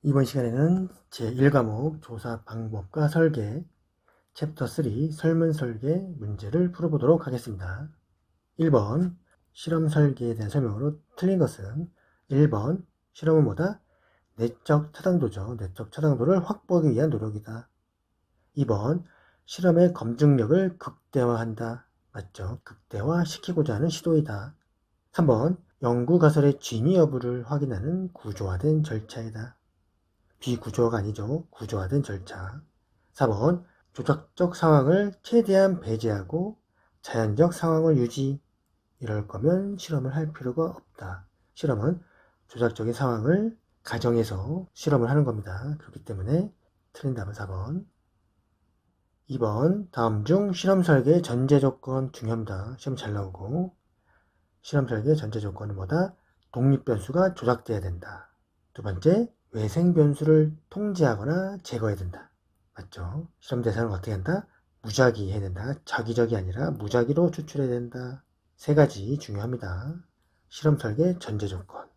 이번 시간에는 제1과목 조사 방법과 설계 챕터 3 설문 설계 문제를 풀어보도록 하겠습니다. 1번 실험 설계에 대한 설명으로 틀린 것은 1번 실험은 뭐다? 내적 타당도죠. 내적 타당도를 확보하기 위한 노력이다. 2번 실험의 검증력을 극대화한다. 맞죠? 극대화시키고자 하는 시도이다. 3번 연구가설의 진위 여부를 확인하는 구조화된 절차이다. 비구조화가 아니죠. 구조화된 절차. 4번 조작적 상황을 최대한 배제하고 자연적 상황을 유지. 이럴 거면 실험을 할 필요가 없다. 실험은 조작적인 상황을 가정해서 실험을 하는 겁니다. 그렇기 때문에 틀린 답은 4번. 2번 다음 중 실험 설계 전제 조건 중요합니다. 시험 잘 나오고 실험 설계 전제 조건은 뭐다? 독립 변수가 조작돼야 된다. 두 번째 외생 변수를 통제하거나 제거해야 된다. 맞죠? 실험 대상을 어떻게 한다? 무작위 해야 된다. 자기적이 아니라 무작위로 추출해야 된다. 세 가지 중요합니다. 실험 설계 전제 조건.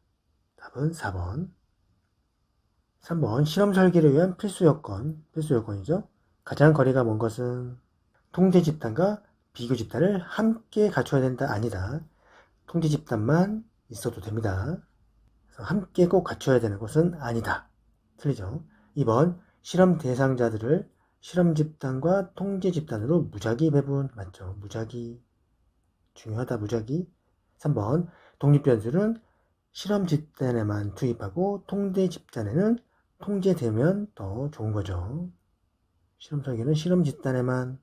답은 4번. 3번 실험 설계를 위한 필수 요건. 필수 요건이죠. 가장 거리가 먼 것은 통제 집단과 비교 집단을 함께 갖춰야 된다. 아니다. 통제 집단만 있어도 됩니다. 함께 꼭 갖춰야 되는 것은 아니다. 틀리죠. 2번 실험 대상자들을 실험 집단과 통제 집단으로 무작위 배분. 맞죠. 무작위 중요하다. 무작위. 3번 독립 변수는 실험 집단에만 투입하고 통제 집단에는 통제되면 더 좋은 거죠. 실험 설계는 실험 집단에만,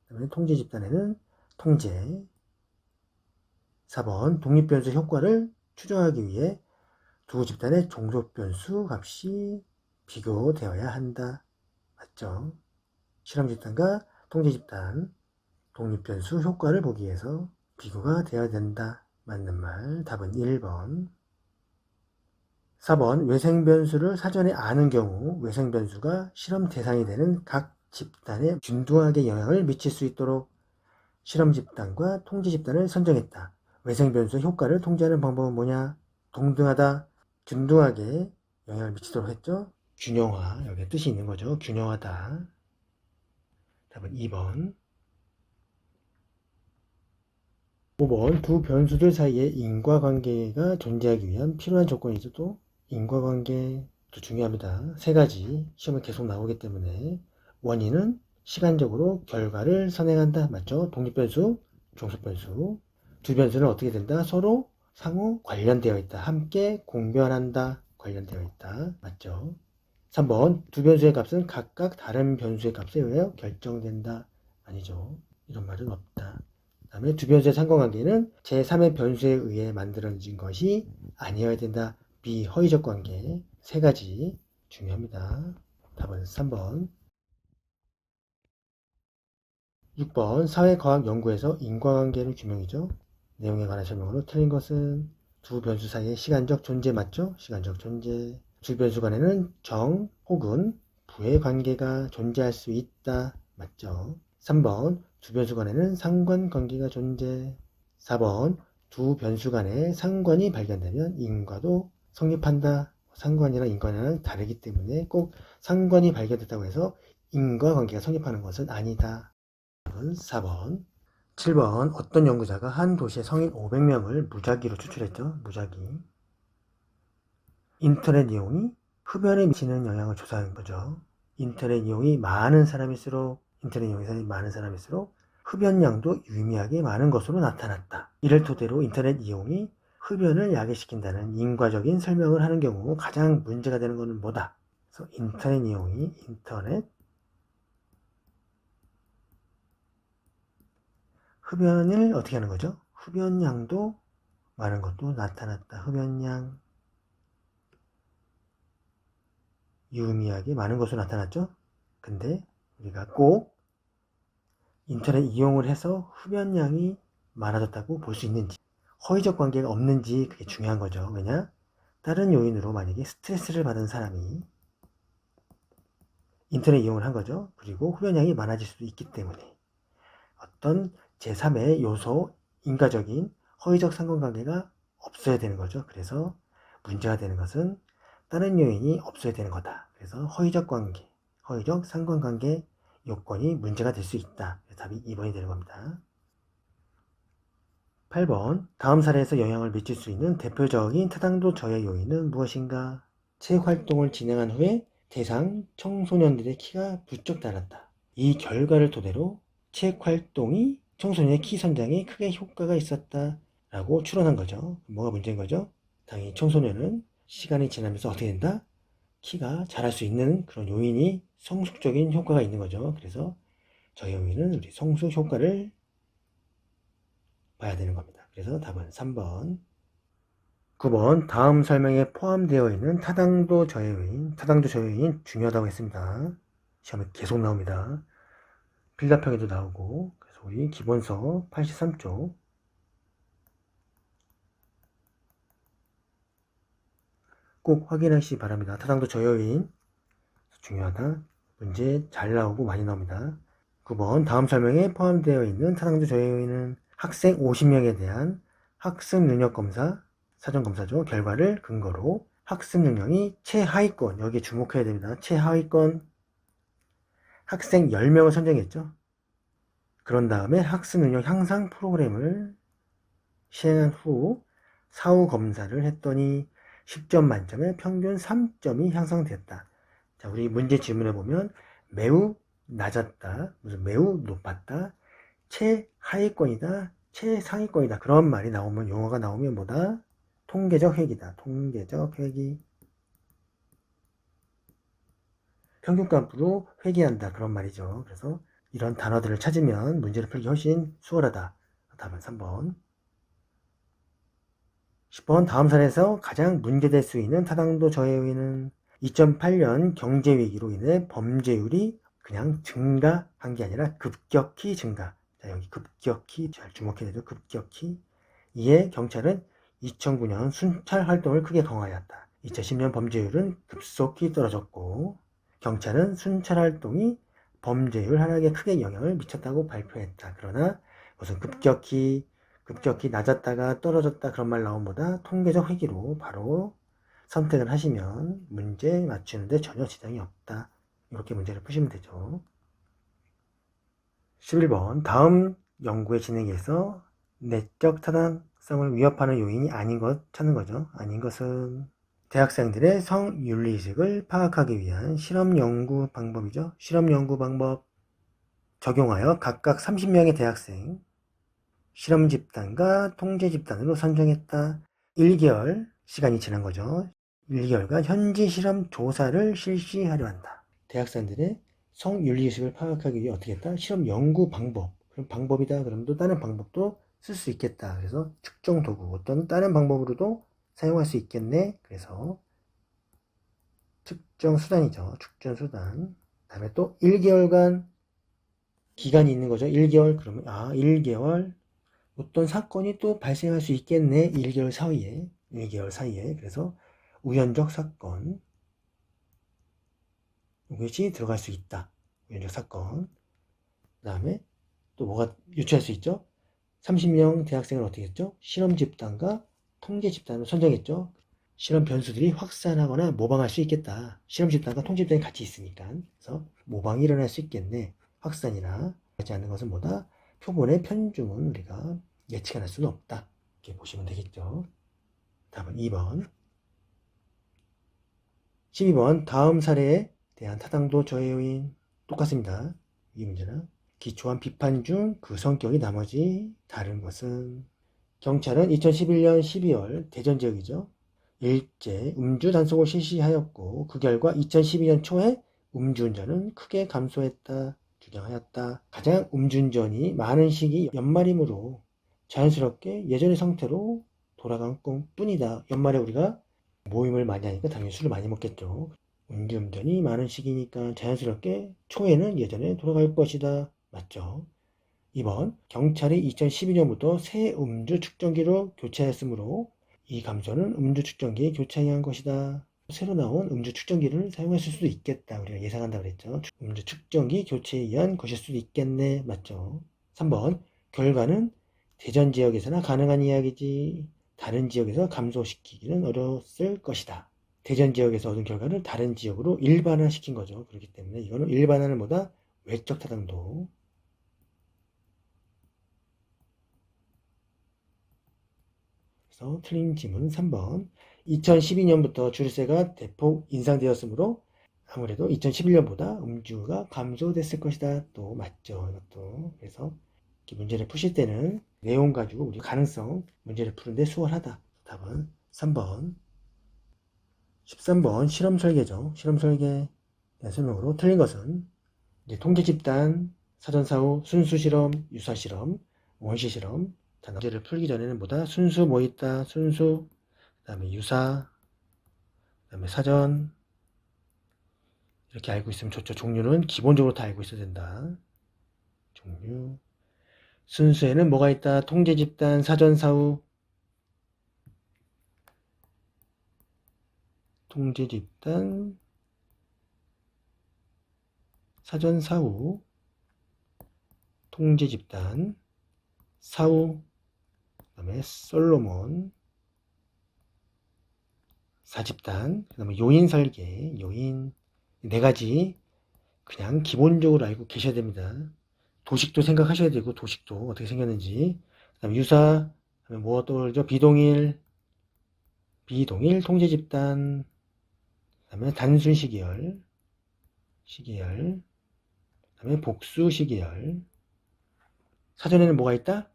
그다음에 통제 집단에는 통제. 4번 독립 변수 효과를 추정하기 위해 두 집단의 종속 변수 값이 비교되어야 한다. 맞죠? 실험 집단과 통제 집단 독립 변수 효과를 보기 위해서 비교가 되어야 된다. 맞는 말. 답은 1번. 4번 외생 변수를 사전에 아는 경우 외생 변수가 실험 대상이 되는 각 집단에 균등하게 영향을 미칠 수 있도록 실험 집단과 통제 집단을 선정했다. 외생 변수 효과를 통제하는 방법은 뭐냐? 동등하다, 균등하게 영향을 미치도록 했죠. 균형화, 여기에 뜻이 있는 거죠. 균형하다. 답은 2번. 5번 두 변수들 사이에 인과관계가 존재하기 위한 필요한 조건이죠. 또 인과관계도 중요합니다. 세 가지 시험에 계속 나오기 때문에 원인은 시간적으로 결과를 선행한다. 맞죠? 독립변수, 종속변수. 두 변수는 어떻게 된다? 서로 상호 관련되어 있다. 함께 공변한다. 관련되어 있다. 맞죠? 3번 두 변수의 값은 각각 다른 변수의 값에 의하여 결정된다. 아니죠. 이런 말은 없다. 그 다음에 두 변수의 상관관계는 제3의 변수에 의해 만들어진 것이 아니어야 된다. 비허위적 관계. 세 가지 중요합니다. 답은 3번. 6번 사회과학 연구에서 인과관계를 규명이죠. 내용에 관한 설명으로 틀린 것은 두 변수 사이의 시간적 존재. 맞죠? 시간적 존재. 두 변수 간에는 정 혹은 부의 관계가 존재할 수 있다. 맞죠? 3번 두 변수 간에는 상관관계가 존재. 4번 두 변수 간의 상관이 발견되면 인과도 성립한다. 상관이랑 인과는 다르기 때문에 꼭 상관이 발견됐다고 해서 인과관계가 성립하는 것은 아니다. 4번. 7번 어떤 연구자가 한 도시의 성인 500명을 무작위로 추출했죠. 무작위. 인터넷 이용이 흡연에 미치는 영향을 조사한 거죠. 인터넷 이용이 많은 사람일수록 흡연량도 유의미하게 많은 것으로 나타났다. 이를 토대로 인터넷 이용이 흡연을 야기시킨다는 인과적인 설명을 하는 경우 가장 문제가 되는 것은 뭐다? 그래서 인터넷 흡연을 어떻게 하는 거죠? 흡연량도 많은 것도 나타났다. 흡연량 유의미하게 많은 것으로 나타났죠. 근데 우리가 꼭 인터넷 이용을 해서 흡연량이 많아졌다고 볼 수 있는지, 허위적 관계가 없는지, 그게 중요한 거죠. 왜냐? 다른 요인으로 만약에 스트레스를 받은 사람이 인터넷 이용을 한 거죠. 그리고 흡연량이 많아질 수도 있기 때문에 어떤 제3의 요소, 인과적인 허위적 상관관계가 없어야 되는 거죠. 그래서 문제가 되는 것은 다른 요인이 없어야 되는 거다. 그래서 허위적 관계, 허위적 상관관계 요건이 문제가 될 수 있다. 답이 2번이 되는 겁니다. 8번 다음 사례에서 영향을 미칠 수 있는 대표적인 타당도 저해 요인은 무엇인가? 체육활동을 진행한 후에 대상 청소년들의 키가 부쩍 달았다. 이 결과를 토대로 체육활동이 청소년의 키 성장에 크게 효과가 있었다 라고 추론한 거죠. 뭐가 문제인 거죠? 당연히 청소년은 시간이 지나면서 어떻게 된다? 키가 자랄 수 있는 그런 요인이 성숙적인 효과가 있는 거죠. 그래서 저희 요인은 우리 성숙 효과를 봐야 되는 겁니다. 그래서 답은 3번. 9번 다음 설명에 포함되어 있는 타당도 저해 요인, 타당도 저해 요인 중요하다고 했습니다. 시험에 계속 나옵니다. 필답형에도 나오고. 그래서 우리 기본서 83쪽 꼭 확인하시기 바랍니다. 타당도 저해 요인 중요하다. 문제 잘 나오고 많이 나옵니다. 9번 다음 설명에 포함되어 있는 타당도 저해 요인은 학생 50명에 대한 학습 능력 검사, 사전 검사죠. 결과를 근거로 학습 능력이 최하위권, 여기에 주목해야 됩니다. 최하위권 학생 10명을 선정했죠. 그런 다음에 학습 능력 향상 프로그램을 시행한 후 사후 검사를 했더니 10점 만점에 평균 3점이 향상됐다. 자, 우리 문제 질문해 보면 매우 낮았다, 무슨 매우 높았다, 최하위권이다, 최상위권이다 그런 말이 나오면, 용어가 나오면 뭐다? 통계적 회귀다. 통계적 회귀. 평균값으로 회귀한다 그런 말이죠. 그래서 이런 단어들을 찾으면 문제를 풀기 훨씬 수월하다. 답은 3번. 10번 다음 사례에서 가장 문제될 수 있는 타당도 저해 요인은 2008년 경제위기로 인해 범죄율이 그냥 증가한 게 아니라 급격히 증가. 자, 여기 급격히 잘 주목해야 되죠. 급격히. 이에 경찰은 2009년 순찰 활동을 크게 강화하였다. 2010년 범죄율은 급속히 떨어졌고 경찰은 순찰 활동이 범죄율 하락에 크게 영향을 미쳤다고 발표했다. 그러나 무슨 급격히 낮았다가 떨어졌다 그런 말 나옴보다 통계적 회귀로 바로 선택을 하시면 문제 맞추는데 전혀 지장이 없다. 이렇게 문제를 푸시면 되죠. 11번 다음 연구의 진행에서 내적 타당성을 위협하는 요인이 아닌 것 찾는 거죠. 아닌 것은 대학생들의 성윤리의식을 파악하기 위한 실험 연구 방법이죠. 실험 연구 방법 적용하여 각각 30명의 대학생 실험 집단과 통제 집단으로 선정했다. 1개월 시간이 지난 거죠. 1개월간 현지 실험 조사를 실시하려 한다. 대학생들의 성윤리의식을 파악하기 위해 어떻게 했다? 실험 연구 방법. 그럼 방법이다. 그럼 또 다른 방법도 쓸 수 있겠다. 그래서 측정 도구, 어떤 다른 방법으로도 사용할 수 있겠네. 그래서 측정 수단이죠. 측정 수단. 다음에 또 1개월간 기간이 있는 거죠. 1개월. 그러면 1개월 어떤 사건이 또 발생할 수 있겠네. 1개월 사이에. 그래서 우연적 사건. 이것이 들어갈 수 있다. 우연적 사건. 그 다음에 또 뭐가 유추할 수 있죠? 30명 대학생을 어떻게 했죠? 실험 집단과 통제 집단으로 선정했죠. 실험 변수들이 확산하거나 모방할 수 있겠다. 실험 집단과 통제 집단이 같이 있으니까. 그래서 모방이 일어날 수 있겠네. 확산이나 하지 않는 것은 뭐다? 표본의 편중은 우리가 예측할 수는 없다. 이렇게 보시면 되겠죠. 다음은 2번. 12번 다음 사례에 대한 타당도 저해 요인 똑같습니다. 이 문제는 기초한 비판 중 그 성격이 나머지 다른 것은 경찰은 2011년 12월 대전 지역이죠. 일제 음주 단속을 실시하였고 그 결과 2012년 초에 음주운전은 크게 감소했다 주장하였다. 가장 음주운전이 많은 시기 연말이므로 자연스럽게 예전의 상태로 돌아간 뿐이다. 연말에 우리가 모임을 많이 하니까 당연히 술을 많이 먹겠죠. 음주운전이 많은 시기니까 자연스럽게 초에는 예전에 돌아갈 것이다. 맞죠? 2번 경찰이 2012년부터 새 음주 측정기로 교체하였으므로 이 감소는 음주 측정기에 교체한 것이다. 새로 나온 음주 측정기를 사용했을 수도 있겠다. 우리가 예상한다 그랬죠. 음주 측정기 교체에 의한 것일 수도 있겠네. 맞죠? 3번 결과는 대전 지역에서나 가능한 이야기지. 다른 지역에서 감소시키기는 어려웠을 것이다. 대전 지역에서 얻은 결과를 다른 지역으로 일반화시킨 거죠. 그렇기 때문에 이거는 일반화는 뭐다? 외적 타당도. 그래서 틀린 질문 3번. 2012년부터 주류세가 대폭 인상되었으므로 아무래도 2011년보다 음주가 감소됐을 것이다. 또 맞죠. 이것도. 그래서 문제를 푸실 때는 내용 가지고 우리 가능성 문제를 푸는데 수월하다. 답은 3번. 13번 실험 설계죠. 실험 설계 설명으로 틀린 것은 이제 통계 집단, 사전사후, 순수 실험, 유사 실험, 원시 실험. 자, 문제를 풀기 전에는 뭐다? 순수 뭐 있다? 순수, 그 다음에 유사, 그 다음에 사전. 이렇게 알고 있으면 좋죠. 종류는 기본적으로 다 알고 있어야 된다. 종류. 순수에는 뭐가 있다? 통제 집단, 사전사후, 통제 집단, 사전사후, 통제 집단, 사후, 그 다음에 솔로몬, 사집단, 그 다음에 요인 설계, 요인, 네 가지 그냥 기본적으로 알고 계셔야 됩니다. 도식도 생각하셔야 되고, 도식도 어떻게 생겼는지. 그 다음에 유사, 그다음에 뭐 또 그러죠? 비동일, 통제 집단, 그 다음에 단순 시계열, 그 다음에 복수 시계열. 사전에는 뭐가 있다?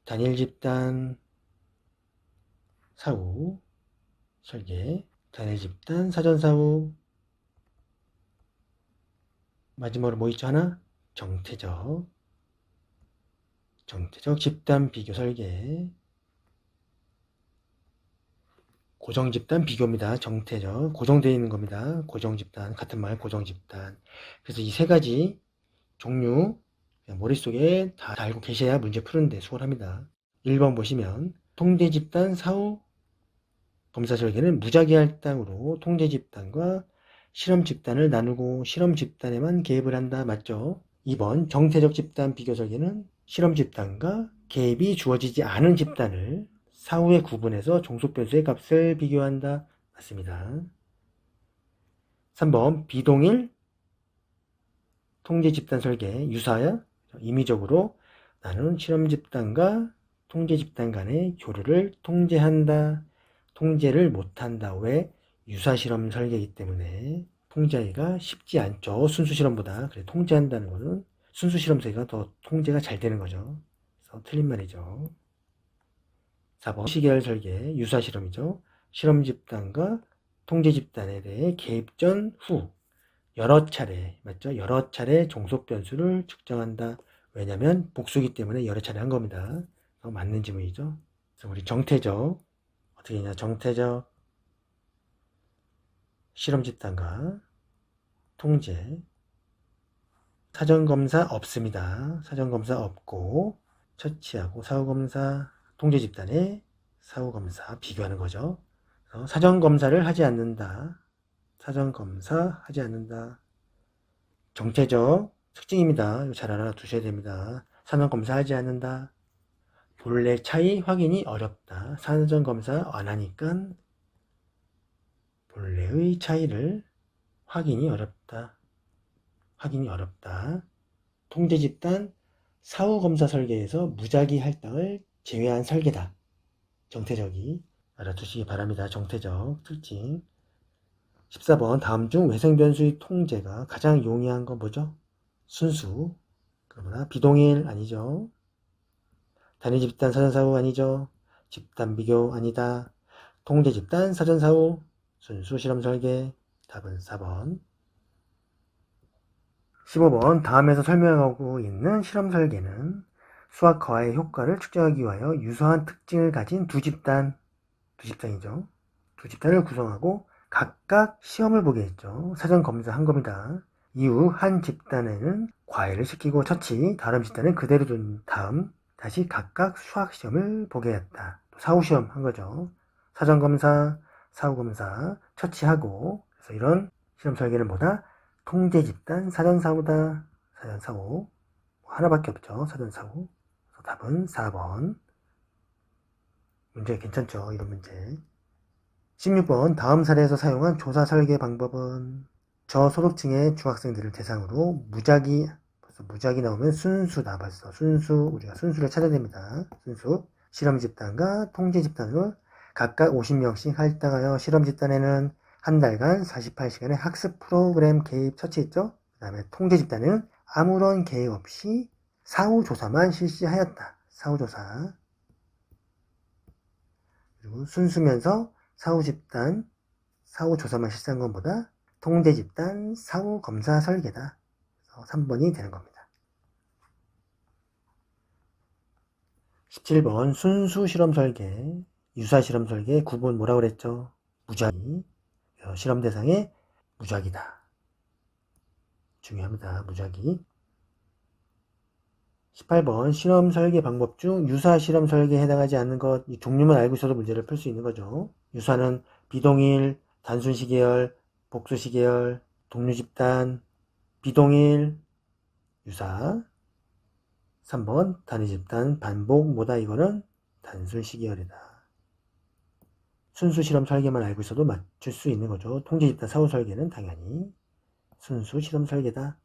단일 집단, 사후, 설계, 단일 집단, 사전 사후. 마지막으로 뭐 있죠? 하나? 정태적 집단 비교 설계. 고정 집단 비교입니다. 정태적, 고정되어 있는 겁니다. 고정 집단, 같은 말 고정 집단. 그래서 이 세 가지 종류 머릿속에 다 알고 계셔야 문제 푸는데 수월합니다. 1번 보시면 통제 집단 사후 검사 설계는 무작위 할당으로 통제 집단과 실험 집단을 나누고 실험 집단에만 개입을 한다. 맞죠? 2번 정태적 집단 비교 설계는 실험 집단과 개입이 주어지지 않은 집단을 사후에 구분해서 종속변수의 값을 비교한다. 맞습니다. 3번 비동일 통제 집단 설계 유사야 임의적으로 나는 실험 집단과 통제 집단 간의 교류를 통제한다. 통제를 못한다. 왜? 유사 실험 설계이기 때문에 통제하기가 쉽지 않죠. 순수 실험보다. 그래 통제한다는 것은 순수 실험 설계가 더 통제가 잘 되는 거죠. 그래서 틀린 말이죠. 4번 시계열 설계 유사 실험이죠. 실험 집단과 통제 집단에 대해 개입 전 후 여러 차례 맞죠? 여러 차례 종속 변수를 측정한다. 왜냐면 복수기 때문에 여러 차례 한 겁니다. 맞는 지문이죠. 그래서 우리 정태적 어떻게 했냐? 정태적 실험 집단과 통제 사전검사 없습니다. 사전검사 없고 처치하고 사후검사 통제 집단의 사후검사 비교하는 거죠. 사전검사를 하지 않는다. 사전검사 하지 않는다. 정체적 특징입니다. 이거 잘 알아두셔야 됩니다. 사전검사 하지 않는다. 본래 차이 확인이 어렵다. 사전검사 안 하니까 본래의 차이를 확인이 어렵다. 통제 집단 사후검사 설계에서 무작위 할당을 제외한 설계다. 정태적이 알아두시기 바랍니다. 정태적 특징. 14번 다음 중 외생변수의 통제가 가장 용이한 건 뭐죠? 순수. 그러나 비동일 아니죠. 단일 집단 사전사후 아니죠. 집단 비교 아니다. 통제 집단 사전사후 순수 실험 설계. 답은 4번. 15번 다음에서 설명하고 있는 실험 설계는 수학과의 효과를 측정하기 위하여 유사한 특징을 가진 두 집단이죠. 두 집단을 구성하고 각각 시험을 보게 했죠. 사전 검사한 겁니다. 이후 한 집단에는 과외를 시키고 처치, 다른 집단은 그대로 둔 다음 다시 각각 수학 시험을 보게 했다. 사후 시험 한 거죠. 사전 검사, 사후 검사 처치하고 그래서 이런 실험 설계는 뭐다? 통제 집단 사전사후다. 사전사후 하나밖에 없죠. 사전사후. 답은 4번. 문제 괜찮죠? 이런 문제. 16번 다음 사례에서 사용한 조사 설계 방법은 저소득층의 중학생들을 대상으로 무작위 나오면 순수다. 벌써 순수, 우리가 순수를 찾아야 됩니다. 순수. 실험 집단과 통제 집단으로 각각 50명씩 할당하여 실험 집단에는 한 달간 48시간의 학습 프로그램 개입 처치했죠. 그 다음에 통제 집단은 아무런 개입 없이 사후조사만 실시하였다. 사후조사. 그리고 순수면서 사후조사만 실시한 것보다 통제 집단 사후검사 설계다. 3번이 되는 겁니다. 17번 순수 실험 설계, 유사 실험 설계 구분 뭐라고 그랬죠? 무작위. 실험 대상의 무작위다. 중요합니다. 무작위. 18번 실험 설계 방법 중 유사 실험 설계에 해당하지 않는 것, 이 종류만 알고 있어도 문제를 풀 수 있는 거죠. 유사는 비동일, 단순 시계열, 복수 시계열, 동류 집단, 비동일, 유사. 3번 단위 집단, 반복, 뭐다 이거는 단순 시계열이다. 순수 실험 설계만 알고 있어도 맞출 수 있는 거죠. 통제 집단 사후 설계는 당연히 순수 실험 설계다.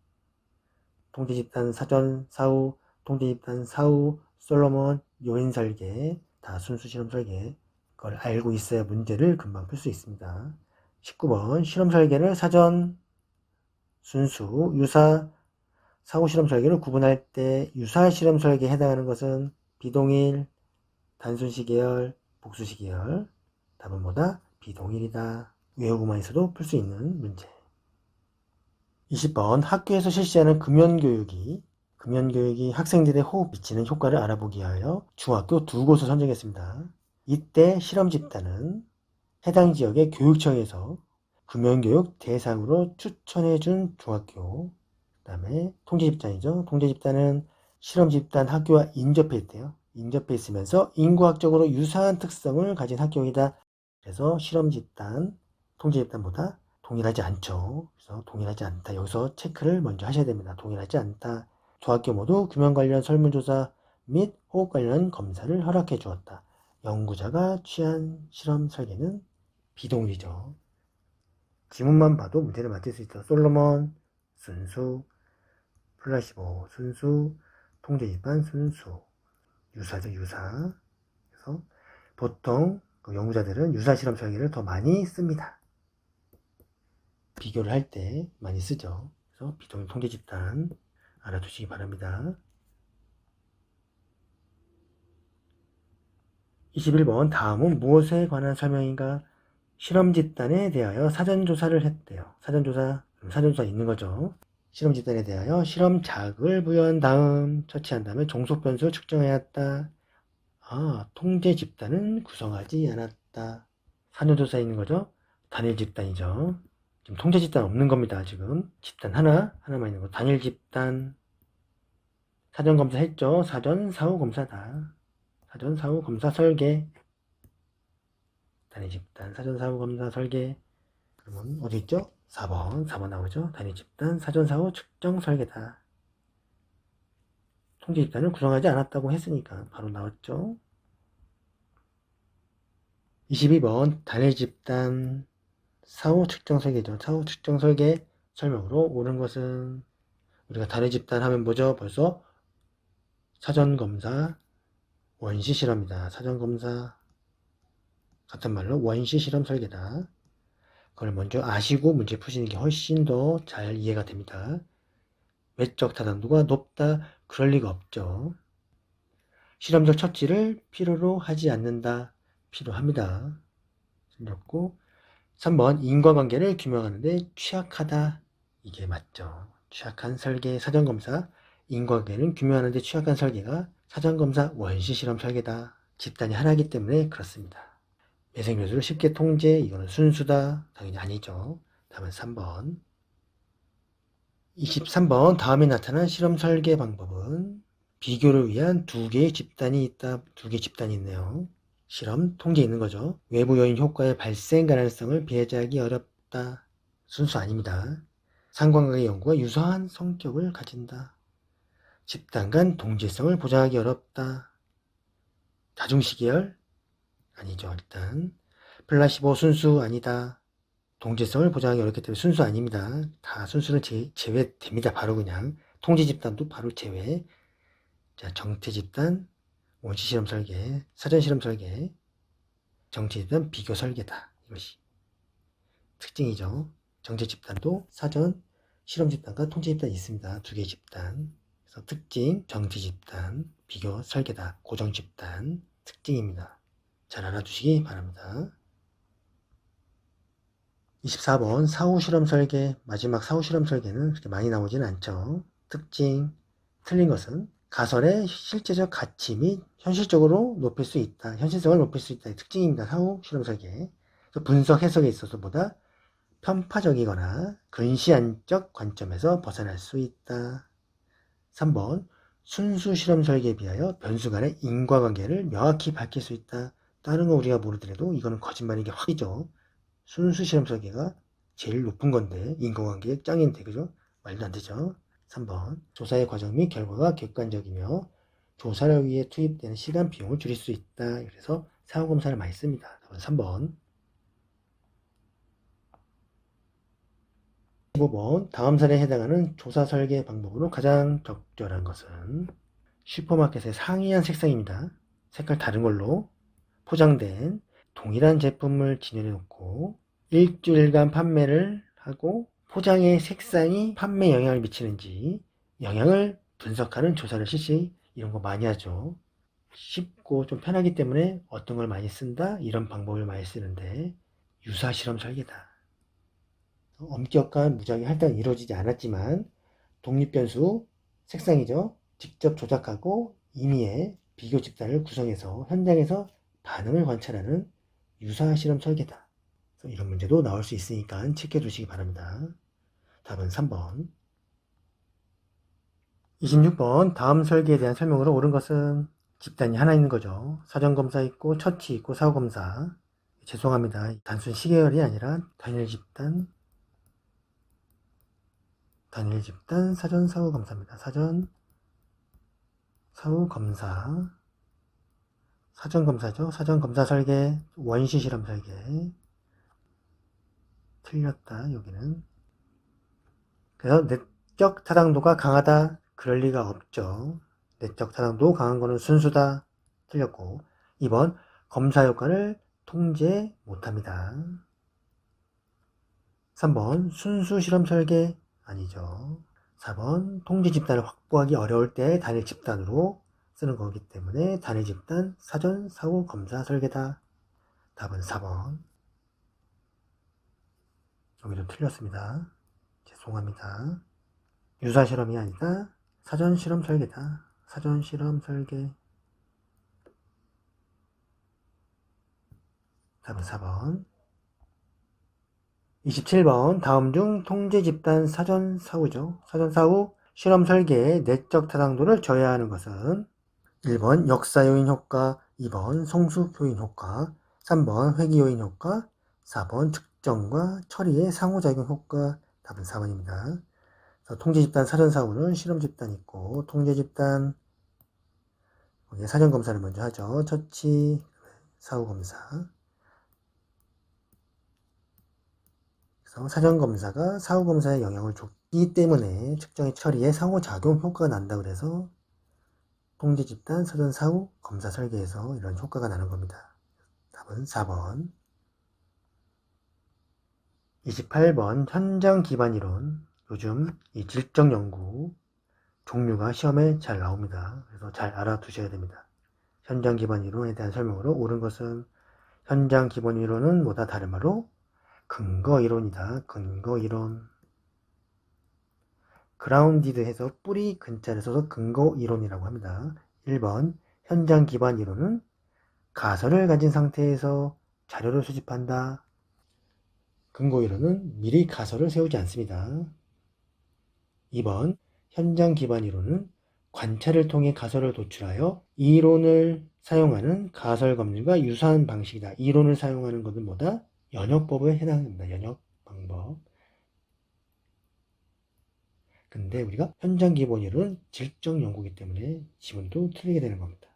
통제 집단 사전 사후, 통제 집단 사후, 솔로몬 요인 설계 다 순수 실험 설계. 그걸 알고 있어야 문제를 금방 풀 수 있습니다. 19번 실험 설계를 사전, 순수, 유사, 사후 실험 설계를 구분할 때 유사 실험 설계에 해당하는 것은 비동일, 단순 시계열, 복수 시계열. 답은 뭐다? 비동일이다. 외우고만 있어도 풀 수 있는 문제. 20번 학교에서 실시하는 금연교육이 학생들의 호흡 미치는 효과를 알아보기 위하여 중학교 2곳을 선정했습니다. 이때 실험 집단은 해당 지역의 교육청에서 금연교육 대상으로 추천해준 중학교, 그 다음에 통제 집단이죠. 통제 집단은 실험 집단 학교와 인접해 있대요. 인접해 있으면서 인구학적으로 유사한 특성을 가진 학교이다. 그래서 실험 집단, 통제 집단보다 동일하지 않죠. 그래서 동일하지 않다. 여기서 체크를 먼저 하셔야 됩니다. 동일하지 않다. 두 학교 모두 금연 관련 설문조사 및 호흡 관련 검사를 허락해 주었다. 연구자가 취한 실험 설계는 비동일이죠. 지문만 봐도 문제를 맞출 수 있죠. 솔로몬, 순수, 플라시보, 순수, 통제 집단, 순수. 유사죠, 유사. 그래서 보통 연구자들은 유사 실험 설계를 더 많이 씁니다. 비교를 할 때 많이 쓰죠. 그래서 비동일 통제 집단 알아두시기 바랍니다. 21번 다음은 무엇에 관한 설명인가? 실험 집단에 대하여 사전조사를 했대요. 사전조사 있는 거죠. 실험 집단에 대하여 실험 자극을 부여한 다음 처치한 다음에 종속 변수를 측정하였다. 통제 집단은 구성하지 않았다. 사전조사 있는 거죠. 단일 집단이죠. 지금 통제 집단 없는 겁니다. 지금 집단 하나만 있는 거. 단일 집단 사전 검사 했죠. 사전 사후 검사다. 사전 사후 검사 설계. 단일 집단 사전 사후 검사 설계. 그러면 어디 있죠? 4번 나오죠. 단일 집단 사전 사후 측정 설계다. 통제 집단을 구성하지 않았다고 했으니까 바로 나왔죠. 22번 단일 집단 사후 측정 설계죠. 사후 측정 설계 설명으로 옳은 것은 우리가 단일 집단 하면 뭐죠? 벌써 사전 검사 원시 실험이다. 사전 검사 같은 말로 원시 실험 설계다. 그걸 먼저 아시고 문제 푸시는 게 훨씬 더 잘 이해가 됩니다. 외적 타당도가 높다. 그럴 리가 없죠. 실험적 처치를 필요로 하지 않는다. 필요합니다. 틀렸고 3번 인과관계를 규명하는데 취약하다. 이게 맞죠. 취약한 설계 사전검사 인과관계는 규명하는데 취약한 설계가 사전검사 원시실험 설계다. 집단이 하나이기 때문에 그렇습니다. 매생변수를 쉽게 통제 이거는 순수다. 당연히 아니죠. 다음은 3번 23번 다음에 나타난 실험 설계 방법은 비교를 위한 두 개의 집단이 있다. 두 개의 집단이 있네요. 실험, 통계 있는 거죠. 외부 요인 효과의 발생 가능성을 배제하기 어렵다. 순수 아닙니다. 상관관계 연구가 유사한 성격을 가진다. 집단 간 동질성을 보장하기 어렵다. 다중시계열, 아니죠. 일단 플라시보 순수 아니다. 동질성을 보장하기 어렵기 때문에 순수 아닙니다. 다 순수는 제외됩니다. 바로 그냥 통제 집단도 바로 제외. 자, 정태 집단, 원시 실험 설계, 사전 실험 설계, 정체 집단 비교 설계다. 이것이 특징이죠. 정체 집단도 사전 실험 집단과 통제 집단이 있습니다. 두 개의 집단. 그래서 특징, 정체 집단, 비교 설계다. 고정 집단 특징입니다. 잘 알아두시기 바랍니다. 24번 사후 실험 설계, 마지막 사후 실험 설계는 그렇게 많이 나오지는 않죠. 특징, 틀린 것은 가설의 실제적 가치 및 현실적으로 높일 수 있다. 현실성을 높일 수 있다. 특징입니다. 사후 실험 설계. 분석 해석에 있어서 보다 편파적이거나 근시안적 관점에서 벗어날 수 있다. 3번 순수 실험 설계에 비하여 변수 간의 인과관계를 명확히 밝힐 수 있다. 다른 거 우리가 모르더라도 이거는 거짓말인 게 확이죠. 순수 실험 설계가 제일 높은 건데 인과관계 짱인데 그죠? 말도 안 되죠. 3번 조사의 과정 및 결과가 객관적이며 조사를 위해 투입되는 시간 비용을 줄일 수 있다. 그래서 사후검사를 많이 씁니다. 3번 15번 다음 사례에 해당하는 조사 설계 방법으로 가장 적절한 것은 슈퍼마켓의 상이한 색상입니다. 색깔 다른 걸로 포장된 동일한 제품을 진열해 놓고 일주일간 판매를 하고 포장의 색상이 판매에 영향을 미치는지 영향을 분석하는 조사를 실시. 이런 거 많이 하죠. 쉽고 좀 편하기 때문에 어떤 걸 많이 쓴다? 이런 방법을 많이 쓰는데 유사 실험 설계다. 엄격한 무작위 할당은 이루어지지 않았지만 독립변수 색상이죠. 직접 조작하고 임의의 비교 집단을 구성해서 현장에서 반응을 관찰하는 유사 실험 설계다. 이런 문제도 나올 수 있으니까 체크해 두시기 바랍니다. 답은 3번. 26번 다음 설계에 대한 설명으로 옳은 것은 집단이 하나 있는 거죠. 사전검사 있고 처치 있고 사후검사. 죄송합니다. 단순 시계열이 아니라 단일 집단, 사전 사후검사입니다. 사전 사후검사, 사전검사죠. 사전검사 설계, 원시 실험 설계. 틀렸다 여기는. 그래서 내적 타당도가 강하다. 그럴 리가 없죠. 내적 타당도 강한 거는 순수다. 틀렸고 2번 검사 효과를 통제 못합니다. 3번 순수 실험 설계 아니죠. 4번 통제 집단을 확보하기 어려울 때 단일 집단으로 쓰는 거기 때문에 단일 집단 사전 사후 검사 설계다. 답은 4번. 여기도 틀렸습니다. 죄송합니다. 유사 실험이 아니다. 사전 실험 설계다. 사전 실험 설계. 답은 4번. 27번 다음 중 통제 집단 사전 사후죠. 사전 사후 실험 설계의 내적 타당도를 저해하는 것은 1번 역사 요인 효과, 2번 성숙 요인 효과, 3번 회귀 요인 효과, 4번 측정과 처리의 상호작용 효과. 답은 4번입니다. 통제 집단 사전 사후는 실험 집단 있고 통제 집단 사전 검사를 먼저 하죠. 처치 사후 검사. 그래서 사전 검사가 사후 검사에 영향을 줬기 때문에 측정의 처리에 상호작용 효과가 난다 그래서 통제 집단 사전 사후 검사 설계에서 이런 효과가 나는 겁니다. 답은 4번. 28번 현장 기반 이론. 요즘 이 질적 연구 종류가 시험에 잘 나옵니다. 그래서 잘 알아두셔야 됩니다. 현장 기반 이론에 대한 설명으로 옳은 것은 현장 기본 이론은 뭐다 다른 말로 근거 이론이다. 근거 이론. 그라운디드 해서 뿌리 근자를 써서 근거 이론이라고 합니다. 1번 현장 기반 이론은 가설을 가진 상태에서 자료를 수집한다. 근거 이론은 미리 가설을 세우지 않습니다. 2번 현장 기반 이론은 관찰을 통해 가설을 도출하여 이론을 사용하는 가설 검증과 유사한 방식이다. 이론을 사용하는 것은 뭐다? 연역법에 해당합니다. 연역 방법. 근데 우리가 현장 기본 이론은 질적 연구이기 때문에 지문도 틀리게 되는 겁니다.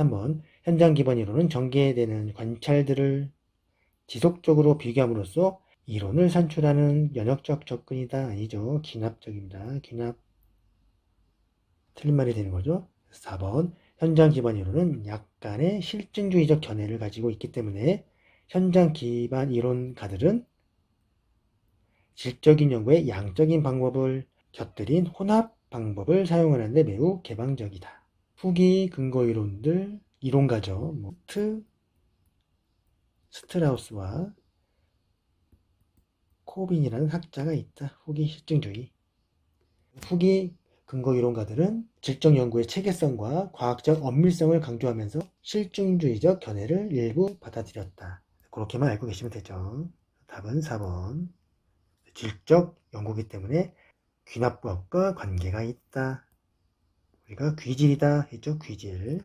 3번 현장 기반 이론은 전개되는 관찰들을 지속적으로 비교함으로써 이론을 산출하는 연역적 접근이다. 아니죠. 기납적입니다. 기납. 틀린 말이 되는 거죠. 4번 현장 기반 이론은 약간의 실증주의적 견해를 가지고 있기 때문에 현장 기반 이론가들은 질적인 연구에 양적인 방법을 곁들인 혼합 방법을 사용하는 데 매우 개방적이다. 후기 근거 이론가죠. 스트라우스와 코빈이라는 학자가 있다. 후기 실증주의. 후기 근거 이론가들은 질적 연구의 체계성과 과학적 엄밀성을 강조하면서 실증주의적 견해를 일부 받아들였다. 그렇게만 알고 계시면 되죠. 답은 4번. 질적 연구이기 때문에 귀납법과 관계가 있다. 우리가 귀질이다 했죠. 귀질.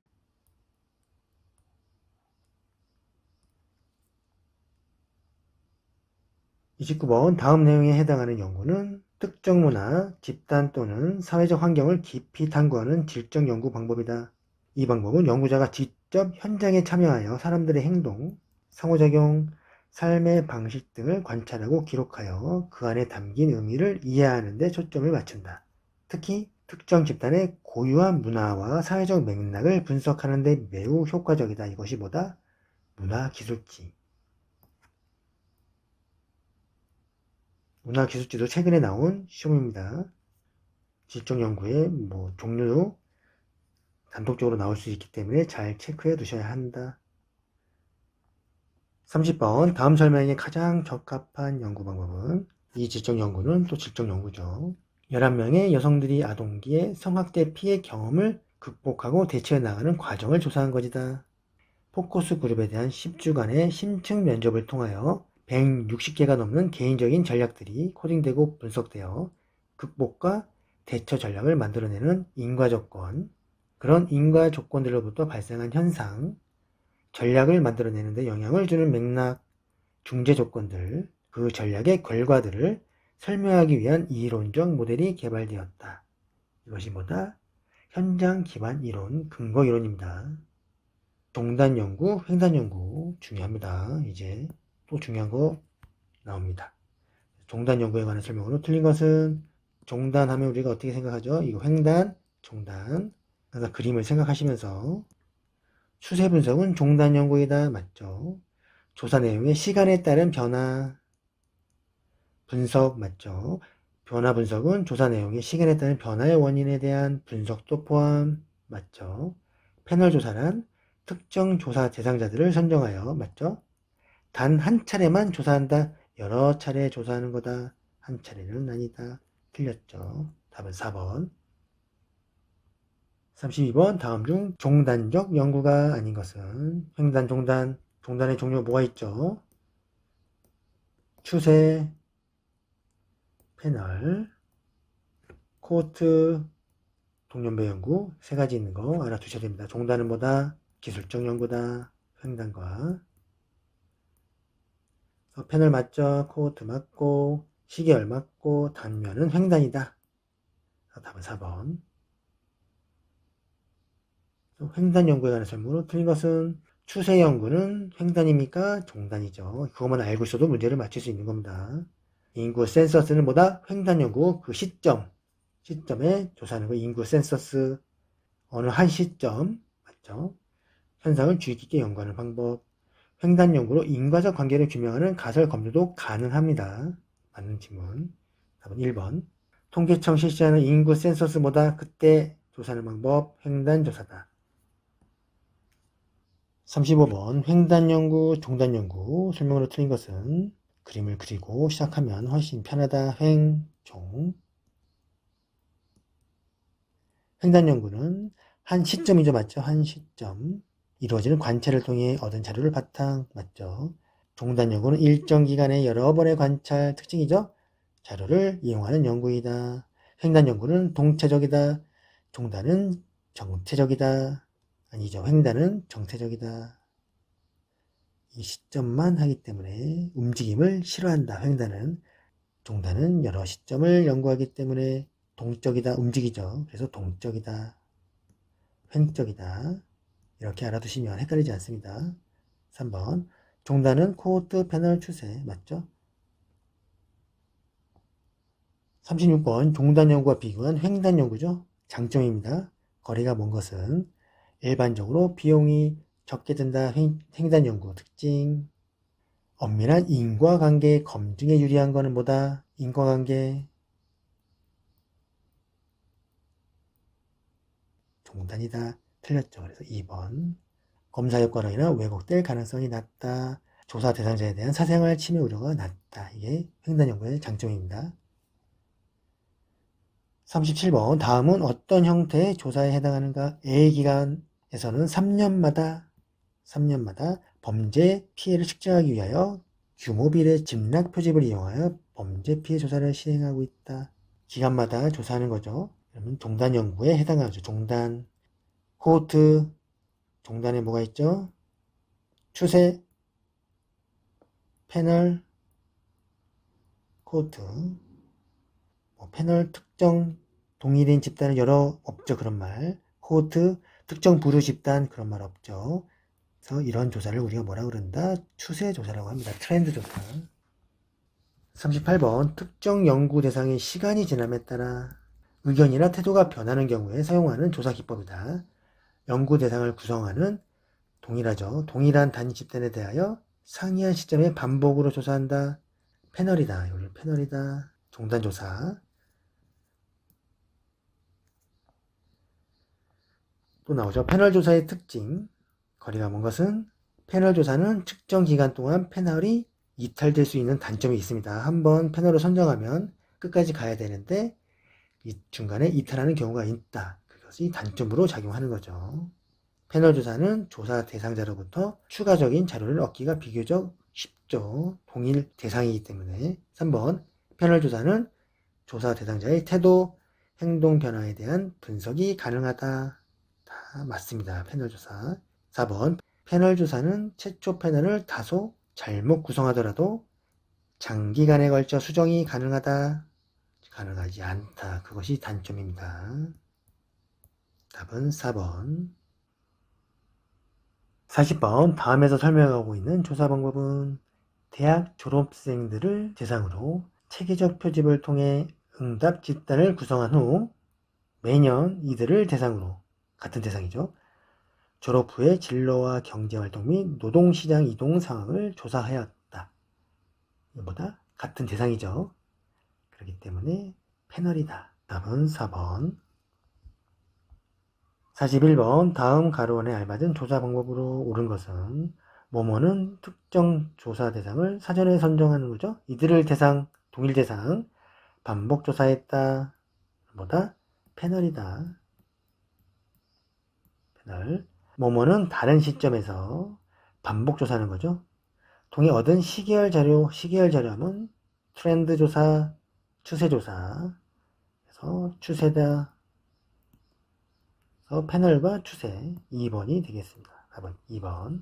29번 다음 내용에 해당하는 연구는 특정 문화, 집단 또는 사회적 환경을 깊이 탐구하는 질적 연구 방법이다. 이 방법은 연구자가 직접 현장에 참여하여 사람들의 행동, 상호작용, 삶의 방식 등을 관찰하고 기록하여 그 안에 담긴 의미를 이해하는 데 초점을 맞춘다. 특히 특정 집단의 고유한 문화와 사회적 맥락을 분석하는 데 매우 효과적이다. 이것이 뭐다? 문화기술지. 문화기술지도 최근에 나온 시험입니다. 질적 연구의 종류도 단독적으로 나올 수 있기 때문에 잘 체크해 두셔야 한다. 30번 다음 설명에 가장 적합한 연구 방법은 이 질적 연구는 또 질적 연구죠. 11명의 여성들이 아동기의 성학대 피해 경험을 극복하고 대처해 나가는 과정을 조사한 것이다. 포커스 그룹에 대한 10주간의 심층 면접을 통하여 160개가 넘는 개인적인 전략들이 코딩되고 분석되어 극복과 대처 전략을 만들어내는 인과 조건, 그런 인과 조건들로부터 발생한 현상, 전략을 만들어내는 데 영향을 주는 맥락, 중재 조건들, 그 전략의 결과들을 설명하기 위한 이론적 모델이 개발되었다. 이것이 뭐다? 현장 기반 이론, 근거 이론입니다. 종단 연구, 횡단 연구 중요합니다. 이제 또 중요한 거 나옵니다. 종단 연구에 관한 설명으로 틀린 것은 종단 하면 우리가 어떻게 생각하죠? 이거 횡단, 종단. 항상 그림을 생각하시면서 추세 분석은 종단 연구이다. 맞죠? 조사 내용의 시간에 따른 변화 분석 맞죠? 변화 분석은 조사 내용의 시간에 따른 변화의 원인에 대한 분석도 포함 맞죠? 패널 조사란 특정 조사 대상자들을 선정하여 맞죠? 단 한 차례만 조사한다. 여러 차례 조사하는 거다. 한 차례는 아니다. 틀렸죠. 답은 4번. 32번 다음 중 종단적 연구가 아닌 것은 횡단, 종단, 종단의 종류 뭐가 있죠? 추세, 패널, 코호트, 동년배 연구 세 가지 있는 거 알아두셔야 됩니다. 종단은 뭐다? 기술적 연구다. 횡단과 패널 맞죠? 코호트 맞고 시계열 맞고 단면은 횡단이다. 답은 4번. 횡단 연구에 관한 설명으로 틀린 것은 추세 연구는 횡단입니까? 종단이죠. 그것만 알고 있어도 문제를 맞출 수 있는 겁니다. 인구 센서스는 뭐다? 횡단 연구 그 시점에 조사하는 거 인구 센서스 어느 한 시점 맞죠? 현상을 주의 깊게 연구하는 방법. 횡단 연구로 인과적 관계를 규명하는 가설 검증도 가능합니다. 맞는 질문. 답은 1번. 통계청 실시하는 인구 센서스보다 그때 조사하는 방법 횡단 조사다. 35번 횡단 연구, 종단 연구 설명으로 틀린 것은 그림을 그리고 시작하면 훨씬 편하다. 종. 횡단 연구는 한 시점이죠. 맞죠? 한 시점. 이루어지는 관찰을 통해 얻은 자료를 바탕. 맞죠? 종단 연구는 일정 기간의 여러 번의 관찰 특징이죠. 자료를 이용하는 연구이다. 횡단 연구는 동체적이다. 종단은 정체적이다. 아니죠. 횡단은 정체적이다. 이 시점만 하기 때문에 움직임을 싫어한다. 횡단은. 종단은 여러 시점을 연구하기 때문에 동적이다. 움직이죠. 그래서 동적이다. 횡적이다. 이렇게 알아두시면 헷갈리지 않습니다. 3번 종단은 코호트 패널 추세 맞죠? 36번 종단 연구와 비교한 횡단 연구죠. 장점입니다. 거리가 먼 것은 일반적으로 비용이 적게 든다. 횡단 연구 특징. 엄밀한 인과관계 검증에 유리한 것은 뭐다? 인과관계. 종단이다. 틀렸죠. 그래서 2번. 검사 효과로 인한 왜곡될 가능성이 낮다. 조사 대상자에 대한 사생활 침해 우려가 낮다. 이게 횡단 연구의 장점입니다. 37번 다음은 어떤 형태의 조사에 해당하는가? A기관에서는 3년마다 범죄 피해를 측정하기 위하여 규모 비례 집락 표집을 이용하여 범죄 피해 조사를 시행하고 있다. 기간마다 조사하는 거죠. 그러면 종단 연구에 해당하죠. 종단, 코호트, 종단에 뭐가 있죠? 추세, 패널, 코호트, 패널 특정 동일인 집단은 여러 없죠. 그런 말. 코호트 특정 부류 집단 그런 말 없죠. 그래서 이런 조사를 우리가 뭐라고 그런다? 추세 조사라고 합니다. 트렌드 조사. 38번 특정 연구 대상의 시간이 지남에 따라 의견이나 태도가 변하는 경우에 사용하는 조사 기법이다. 연구 대상을 구성하는 동일하죠. 동일한 단위 집단에 대하여 상이한 시점에 반복으로 조사한다. 패널이다. 여기 패널이다. 종단 조사. 또 나오죠. 패널 조사의 특징. 거리가 먼 것은 패널 조사는 측정 기간 동안 패널이 이탈될 수 있는 단점이 있습니다. 한번 패널을 선정하면 끝까지 가야 되는데 이 중간에 이탈하는 경우가 있다. 그것이 단점으로 작용하는 거죠. 패널 조사는 조사 대상자로부터 추가적인 자료를 얻기가 비교적 쉽죠. 동일 대상이기 때문에. 3번 패널 조사는 조사 대상자의 태도, 행동 변화에 대한 분석이 가능하다. 다 맞습니다. 패널 조사. 4번 패널 조사는 최초 패널을 다소 잘못 구성하더라도 장기간에 걸쳐 수정이 가능하다. 가능하지 않다. 그것이 단점입니다. 답은 4번. 40번 다음에서 설명하고 있는 조사 방법은 대학 졸업생들을 대상으로 체계적 표집을 통해 응답 집단을 구성한 후 매년 이들을 대상으로 같은 대상이죠. 졸업 후의 진로와 경제활동 및 노동시장 이동 상황을 조사하였다. 이보다 같은 대상이죠. 그렇기 때문에 패널이다. 답은 4번. 41번 다음 가로원에 알맞은 조사 방법으로 옳은 것은 뭐뭐는 특정 조사 대상을 사전에 선정하는 거죠. 이들을 대상, 동일 대상, 반복 조사했다. 뭐다? 패널이다. 패널. 뭐뭐는 다른 시점에서 반복 조사하는 거죠. 통해 얻은 시계열 자료하면 트렌드 조사, 추세 조사. 그래서 추세다. 그래서 패널과 추세 2번이 되겠습니다. 4번 2번.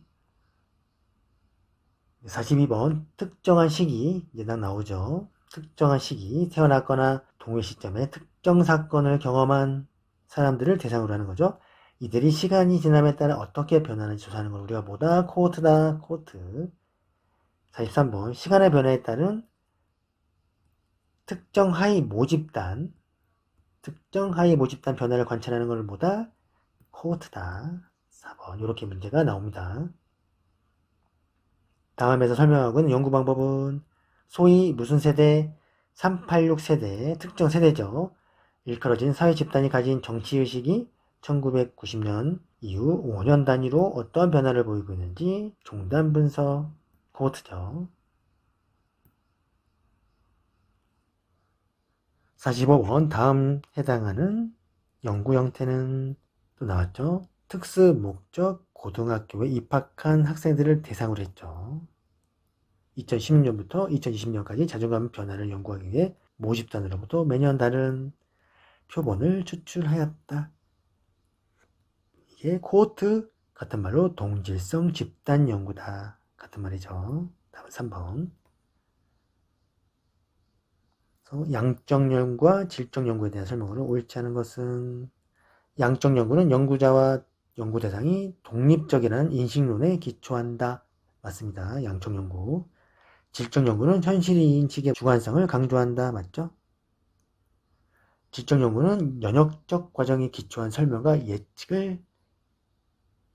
42번 특정한 시기 이제 딱 나오죠. 특정한 시기 태어났거나 동일 시점에 특정 사건을 경험한 사람들을 대상으로 하는 거죠. 이들이 시간이 지남에 따라 어떻게 변하는지 조사하는 걸 우리가 뭐다? 코호트다. 코호트. 43번 시간의 변화에 따른 특정 하위 모집단 변화를 관찰하는 걸 뭐다? 코호트다. 4번 이렇게 문제가 나옵니다. 다음에서 설명하고 있는 연구 방법은 소위 무슨 세대? 386 세대, 특정 세대죠. 일컬어진 사회 집단이 가진 정치의식이 1990년 이후 5년 단위로 어떠한 변화를 보이고 있는지 종단 분석, 코호트죠. 45번 다음 해당하는 연구 형태는 또 나왔죠. 특수 목적 고등학교에 입학한 학생들을 대상으로 했죠. 2016년부터 2020년까지 자존감 변화를 연구하기 위해 모집단으로부터 매년 다른 표본을 추출하였다. 이게 코호트 같은 말로 동질성 집단 연구다. 같은 말이죠. 다음 3번. 양적 연구와 질적 연구에 대한 설명으로 옳지 않은 것은 양적 연구는 연구자와 연구 대상이 독립적이라는 인식론에 기초한다. 맞습니다. 양적 연구. 질적 연구는 현실의 인식의 주관성을 강조한다. 맞죠? 질적 연구는 연역적 과정에 기초한 설명과 예측을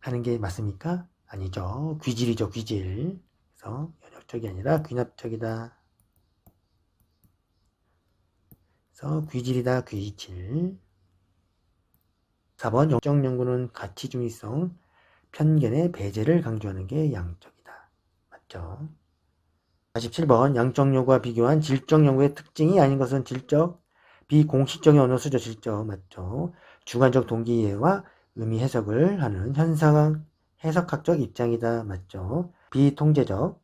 하는 게 맞습니까? 아니죠. 귀질이죠. 귀질. 그래서 연역적이 아니라 귀납적이다. 그래서 귀질이다. 귀질. 4번 영적 연구는 가치 중의성, 편견의 배제를 강조하는 게 양적이다. 맞죠? 47번 양적 연구와 비교한 질적 연구의 특징이 아닌 것은 질적, 비공식적인 언어 수조 질적. 맞죠? 주관적 동기 이해와 의미 해석을 하는 현상 해석학적 입장이다. 맞죠? 비통제적,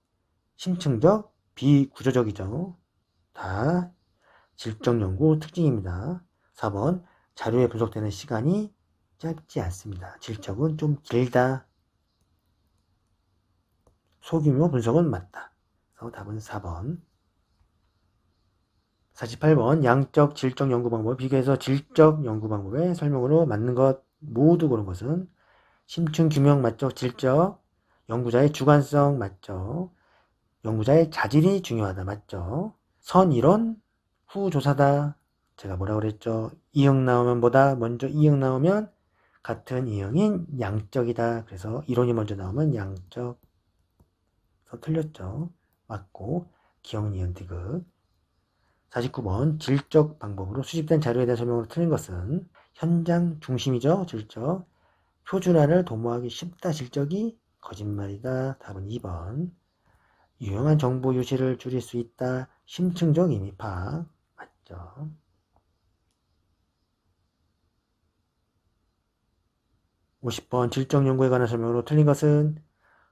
심층적, 비구조적이죠. 다 질적 연구 특징입니다. 4번 자료에 분석되는 시간이 짧지 않습니다. 질적은 좀 길다. 소규모 분석은 맞다. 그래서 답은 4번. 48번 양적, 질적 연구 방법을 비교해서 질적 연구 방법의 설명으로 맞는 것 모두 고른 것은 심층 규명 맞죠? 질적, 연구자의 주관성 맞죠? 연구자의 자질이 중요하다 맞죠? 선이론, 후조사다. 제가 뭐라고 그랬죠? 이응 나오면 뭐다? 먼저 이응 나오면 같은 이응인 양적이다. 그래서 이론이 먼저 나오면 양적. 그래서 틀렸죠? 맞고 기억, 니은, 디귿. 49번 질적 방법으로 수집된 자료에 대한 설명으로 틀린 것은 현장 중심이죠. 질적. 표준화를 도모하기 쉽다. 질적이 거짓말이다. 답은 2번. 유용한 정보 유실을 줄일 수 있다. 심층적 의미 파악. 맞죠. 50번 질적 연구에 관한 설명으로 틀린 것은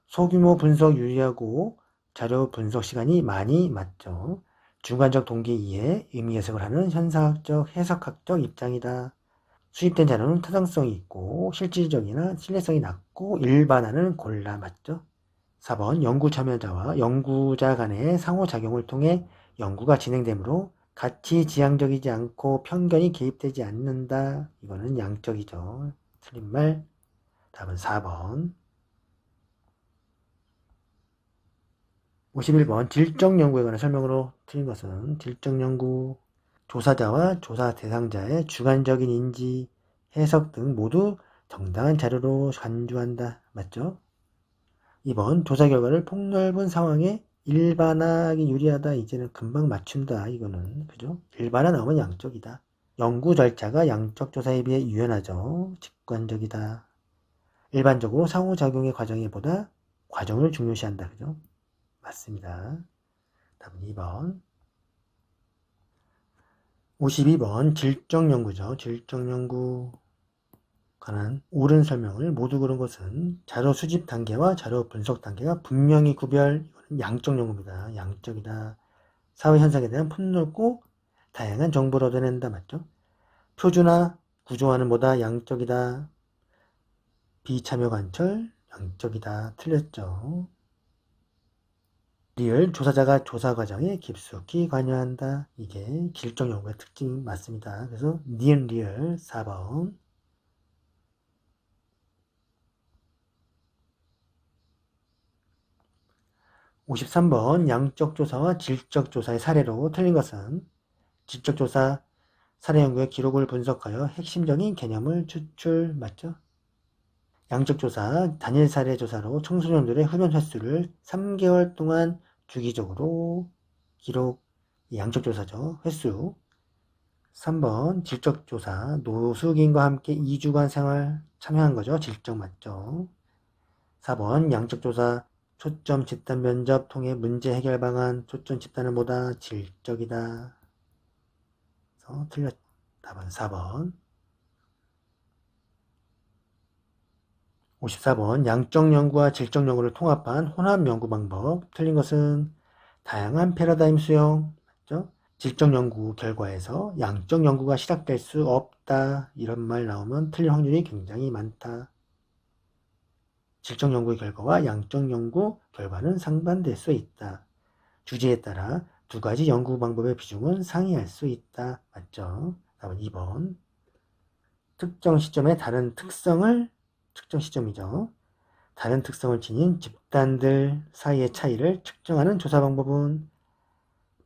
소규모 분석 유리하고 자료 분석 시간이 많이 맞죠. 중간적 동기 이해, 의미 해석을 하는 현상학적, 해석학적 입장이다. 수집된 자료는 타당성이 있고 실질적이나 신뢰성이 낮고 일반화는 골라 맞죠. 4번 연구 참여자와 연구자 간의 상호작용을 통해 연구가 진행되므로 가치 지향적이지 않고 편견이 개입되지 않는다. 이거는 양적이죠. 틀린 말. 답은 4번. 51번 질적 연구에 관한 설명으로 틀린 것은 질적 연구 조사자와 조사 대상자의 주관적인 인지, 해석 등 모두 정당한 자료로 간주한다. 맞죠? 2번 조사 결과를 폭넓은 상황에 일반화하기 유리하다. 이제는 금방 맞춘다. 이거는 그죠? 일반화 나오면 양적이다. 연구 절차가 양적 조사에 비해 유연하죠. 직관적이다. 일반적으로 상호작용의 과정에 보다 과정을 중요시한다. 그죠? 맞습니다. 답은 2번. 52번 질적 연구죠. 질적 연구 관한 옳은 설명을 모두 고른 것은 자료 수집 단계와 자료 분석 단계가 분명히 구별, 이거는 양적 연구입니다. 양적이다. 사회 현상에 대한 폭넓고 다양한 정보를 얻어낸다. 맞죠? 표준화, 구조화는 뭐다? 양적이다. 비참여 관철, 양적이다. 틀렸죠. 리얼, 조사자가 조사 과정에 깊숙이 관여한다. 이게 질적 연구의 특징이 맞습니다. 그래서 니은 리얼 4번. 53번 양적 조사와 질적 조사의 사례로 틀린 것은 질적 조사 사례 연구의 기록을 분석하여 핵심적인 개념을 추출. 맞죠? 양적 조사 단일 사례 조사로 청소년들의 흡연 횟수를 3개월 동안 주기적으로 기록. 양적 조사죠. 횟수. 3번 질적 조사 노숙인과 함께 2주간 생활 참여한 거죠. 질적 맞죠? 4번 양적 조사 초점 집단 면접 통해 문제 해결 방안. 초점 집단은 뭐다? 질적이다. 그래서 틀렸. 답은 4번. 54번 양적 연구와 질적 연구를 통합한 혼합 연구 방법. 틀린 것은 다양한 패러다임 수용. 맞죠? 질적 연구 결과에서 양적 연구가 시작될 수 없다. 이런 말 나오면 틀릴 확률이 굉장히 많다. 질적 연구의 결과와 양적 연구 결과는 상반될 수 있다. 주제에 따라 두 가지 연구 방법의 비중은 상이할 수 있다. 맞죠? 답은 2번. 특정 시점에 다른 특성을 측정 시점이죠. 다른 특성을 지닌 집단들 사이의 차이를 측정하는 조사 방법은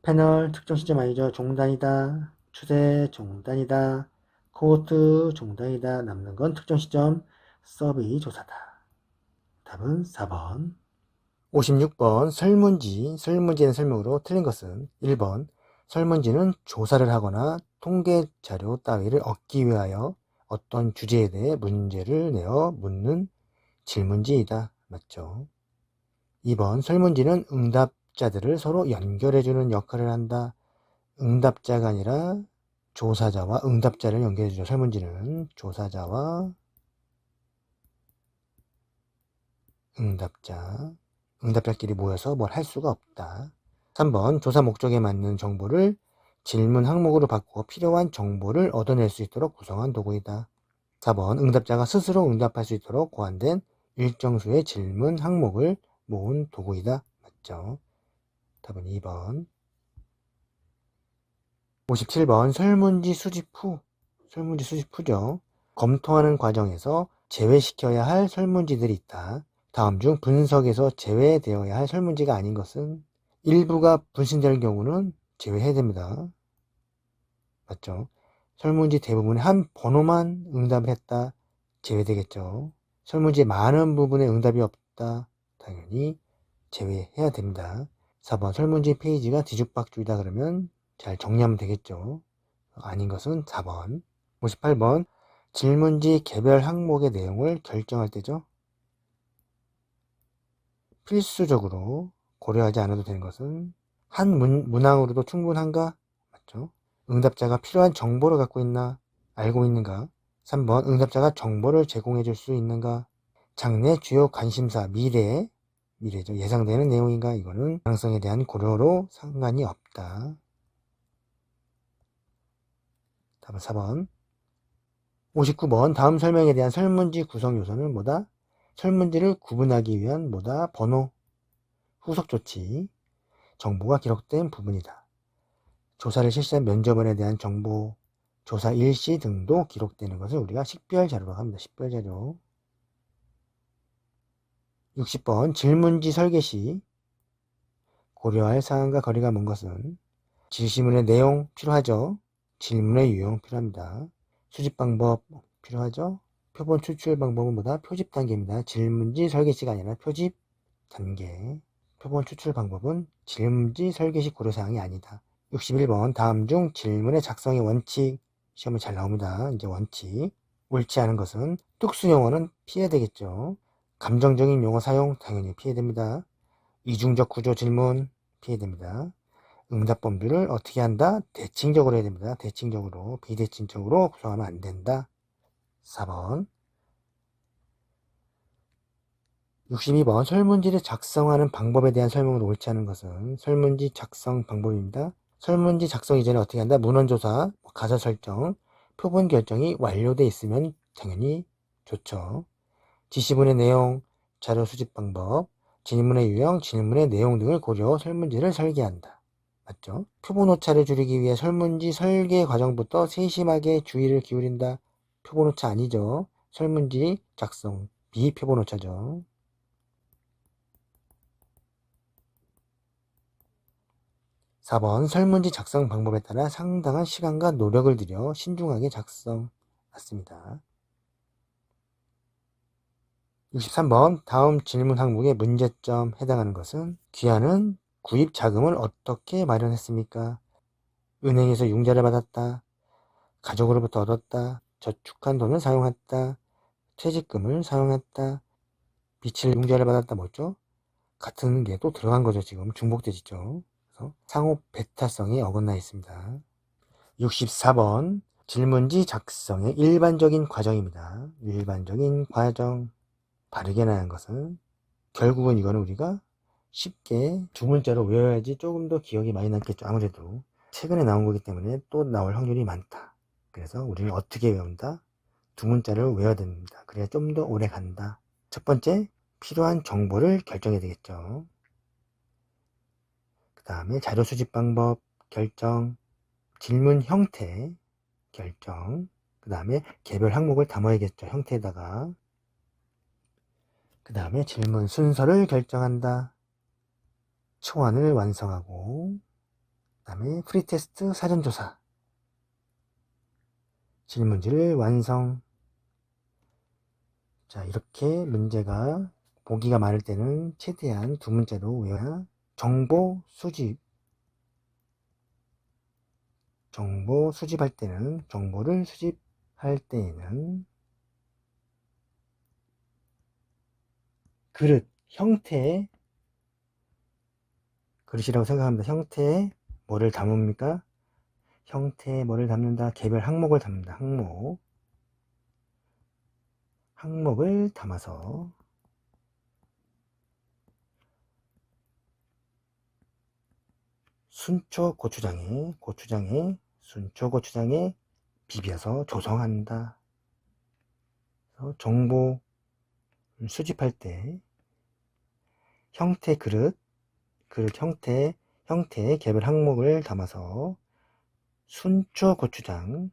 패널 특정 시점 아니죠. 종단이다. 추세 종단이다. 코호트 종단이다. 남는 건 특정 시점 서비 조사다. 답은 4번. 56번 설문지는 설명으로 틀린 것은 1번 설문지는 조사를 하거나 통계 자료 따위를 얻기 위하여 어떤 주제에 대해 문제를 내어 묻는 질문지이다. 맞죠? 2번 설문지는 응답자들을 서로 연결해주는 역할을 한다. 응답자가 아니라 조사자와 응답자를 연결해주죠. 설문지는 조사자와 응답자끼리 모여서 뭘 할 수가 없다. 3번 조사 목적에 맞는 정보를 질문 항목으로 바꾸어 필요한 정보를 얻어낼 수 있도록 구성한 도구이다. 4번 응답자가 스스로 응답할 수 있도록 고안된 일정 수의 질문 항목을 모은 도구이다. 맞죠? 답은 2번. 57번 설문지 수집 후죠. 검토하는 과정에서 제외시켜야 할 설문지들이 있다. 다음 중 분석에서 제외되어야 할 설문지가 아닌 것은 일부가 분신될 경우는 제외해야 됩니다. 맞죠? 설문지 대부분의 한 번호만 응답을 했다. 제외되겠죠. 설문지의 많은 부분에 응답이 없다. 당연히 제외해야 됩니다. 4번 설문지 페이지가 뒤죽박죽이다 그러면 잘 정리하면 되겠죠. 아닌 것은 4번. 58번 질문지 개별 항목의 내용을 결정할 때죠. 필수적으로 고려하지 않아도 되는 것은 한 문항으로도 충분한가? 맞죠? 응답자가 필요한 정보를 갖고 있나? 알고 있는가? 3번 응답자가 정보를 제공해 줄 수 있는가? 장래 주요 관심사 미래죠. 예상되는 내용인가? 이거는 가능성에 대한 고려로 상관이 없다. 답은 4번. 59번 다음 설명에 대한 설문지 구성 요소는 뭐다? 설문지를 구분하기 위한 뭐다? 번호, 후속 조치, 정보가 기록된 부분이다. 조사를 실시한 면접원에 대한 정보, 조사 일시 등도 기록되는 것을 우리가 식별 자료라고 합니다. 식별 자료. 60번 질문지 설계 시 고려할 사항과 거리가 먼 것은 질문의 내용 필요하죠. 질문의 유형 필요합니다. 수집 방법 필요하죠. 표본 추출 방법은 뭐다? 표집 단계입니다. 질문지 설계 시가 아니라 표집 단계. 표본 추출 방법은 질문지 설계 시 고려사항이 아니다. 61번 다음 중 질문의 작성의 원칙 시험에 잘 나옵니다. 이제 원칙 옳지 않은 것은 특수 용어는 피해야 되겠죠. 감정적인 용어 사용 당연히 피해야 됩니다. 이중적 구조 질문 피해야 됩니다. 응답 범주를 어떻게 한다? 대칭적으로 해야 됩니다. 대칭적으로 비대칭적으로 구성하면 안 된다. 4번 62번 설문지를 작성하는 방법에 대한 설명으로 옳지 않은 것은 설문지 작성 방법입니다. 설문지 작성 이전에 어떻게 한다? 문헌조사, 가사 설정, 표본 결정이 완료돼 있으면 당연히 좋죠. 지시문의 내용, 자료 수집 방법, 질문의 유형, 질문의 내용 등을 고려 설문지를 설계한다. 맞죠? 표본 오차를 줄이기 위해 설문지 설계 과정부터 세심하게 주의를 기울인다. 표본 오차 아니죠. 설문지 작성 비표본 오차죠. 4번 설문지 작성 방법에 따라 상당한 시간과 노력을 들여 신중하게 작성. 맞습니다. 63번 다음 질문 항목의 문제점 해당하는 것은 귀하는 구입 자금을 어떻게 마련했습니까? 은행에서 융자를 받았다. 가족으로부터 얻었다. 저축한 돈을 사용했다. 퇴직금을 사용했다. 빚을 융자를 받았다. 뭐죠? 같은 게 또 들어간 거죠. 지금 중복되죠. 그래서 상호 배타성이 어긋나 있습니다. 64번 질문지 작성의 일반적인 과정입니다. 일반적인 과정 바르게 나는 것은 결국은 이거는 우리가 쉽게 두 문자로 외워야지 조금 더 기억이 많이 남겠죠. 아무래도 최근에 나온 거기 때문에 또 나올 확률이 많다. 그래서 우리는 어떻게 외운다? 두 문자를 외워야 됩니다. 그래야 좀 더 오래 간다. 첫 번째 필요한 정보를 결정해야 되겠죠. 그 다음에 자료 수집 방법 결정, 질문 형태 결정, 그 다음에 개별 항목을 담아야겠죠. 형태에다가 그 다음에 질문 순서를 결정한다. 초안을 완성하고, 그 다음에 프리테스트 사전조사. 질문지를 완성. 자, 이렇게 문제가 보기가 많을 때는 최대한 두 문자로 외워야 정보 수집할 때는, 정보를 수집할 때에는 그릇, 형태의 그릇이라고 생각합니다. 형태에 뭐를 담습니까? 형태에 뭐를 담는다? 개별 항목을 담는다. 항목을 담아서 순초 고추장에 비벼서 조성한다. 그래서 정보 수집할 때 형태 그릇 형태의 개별 항목을 담아서 순초 고추장에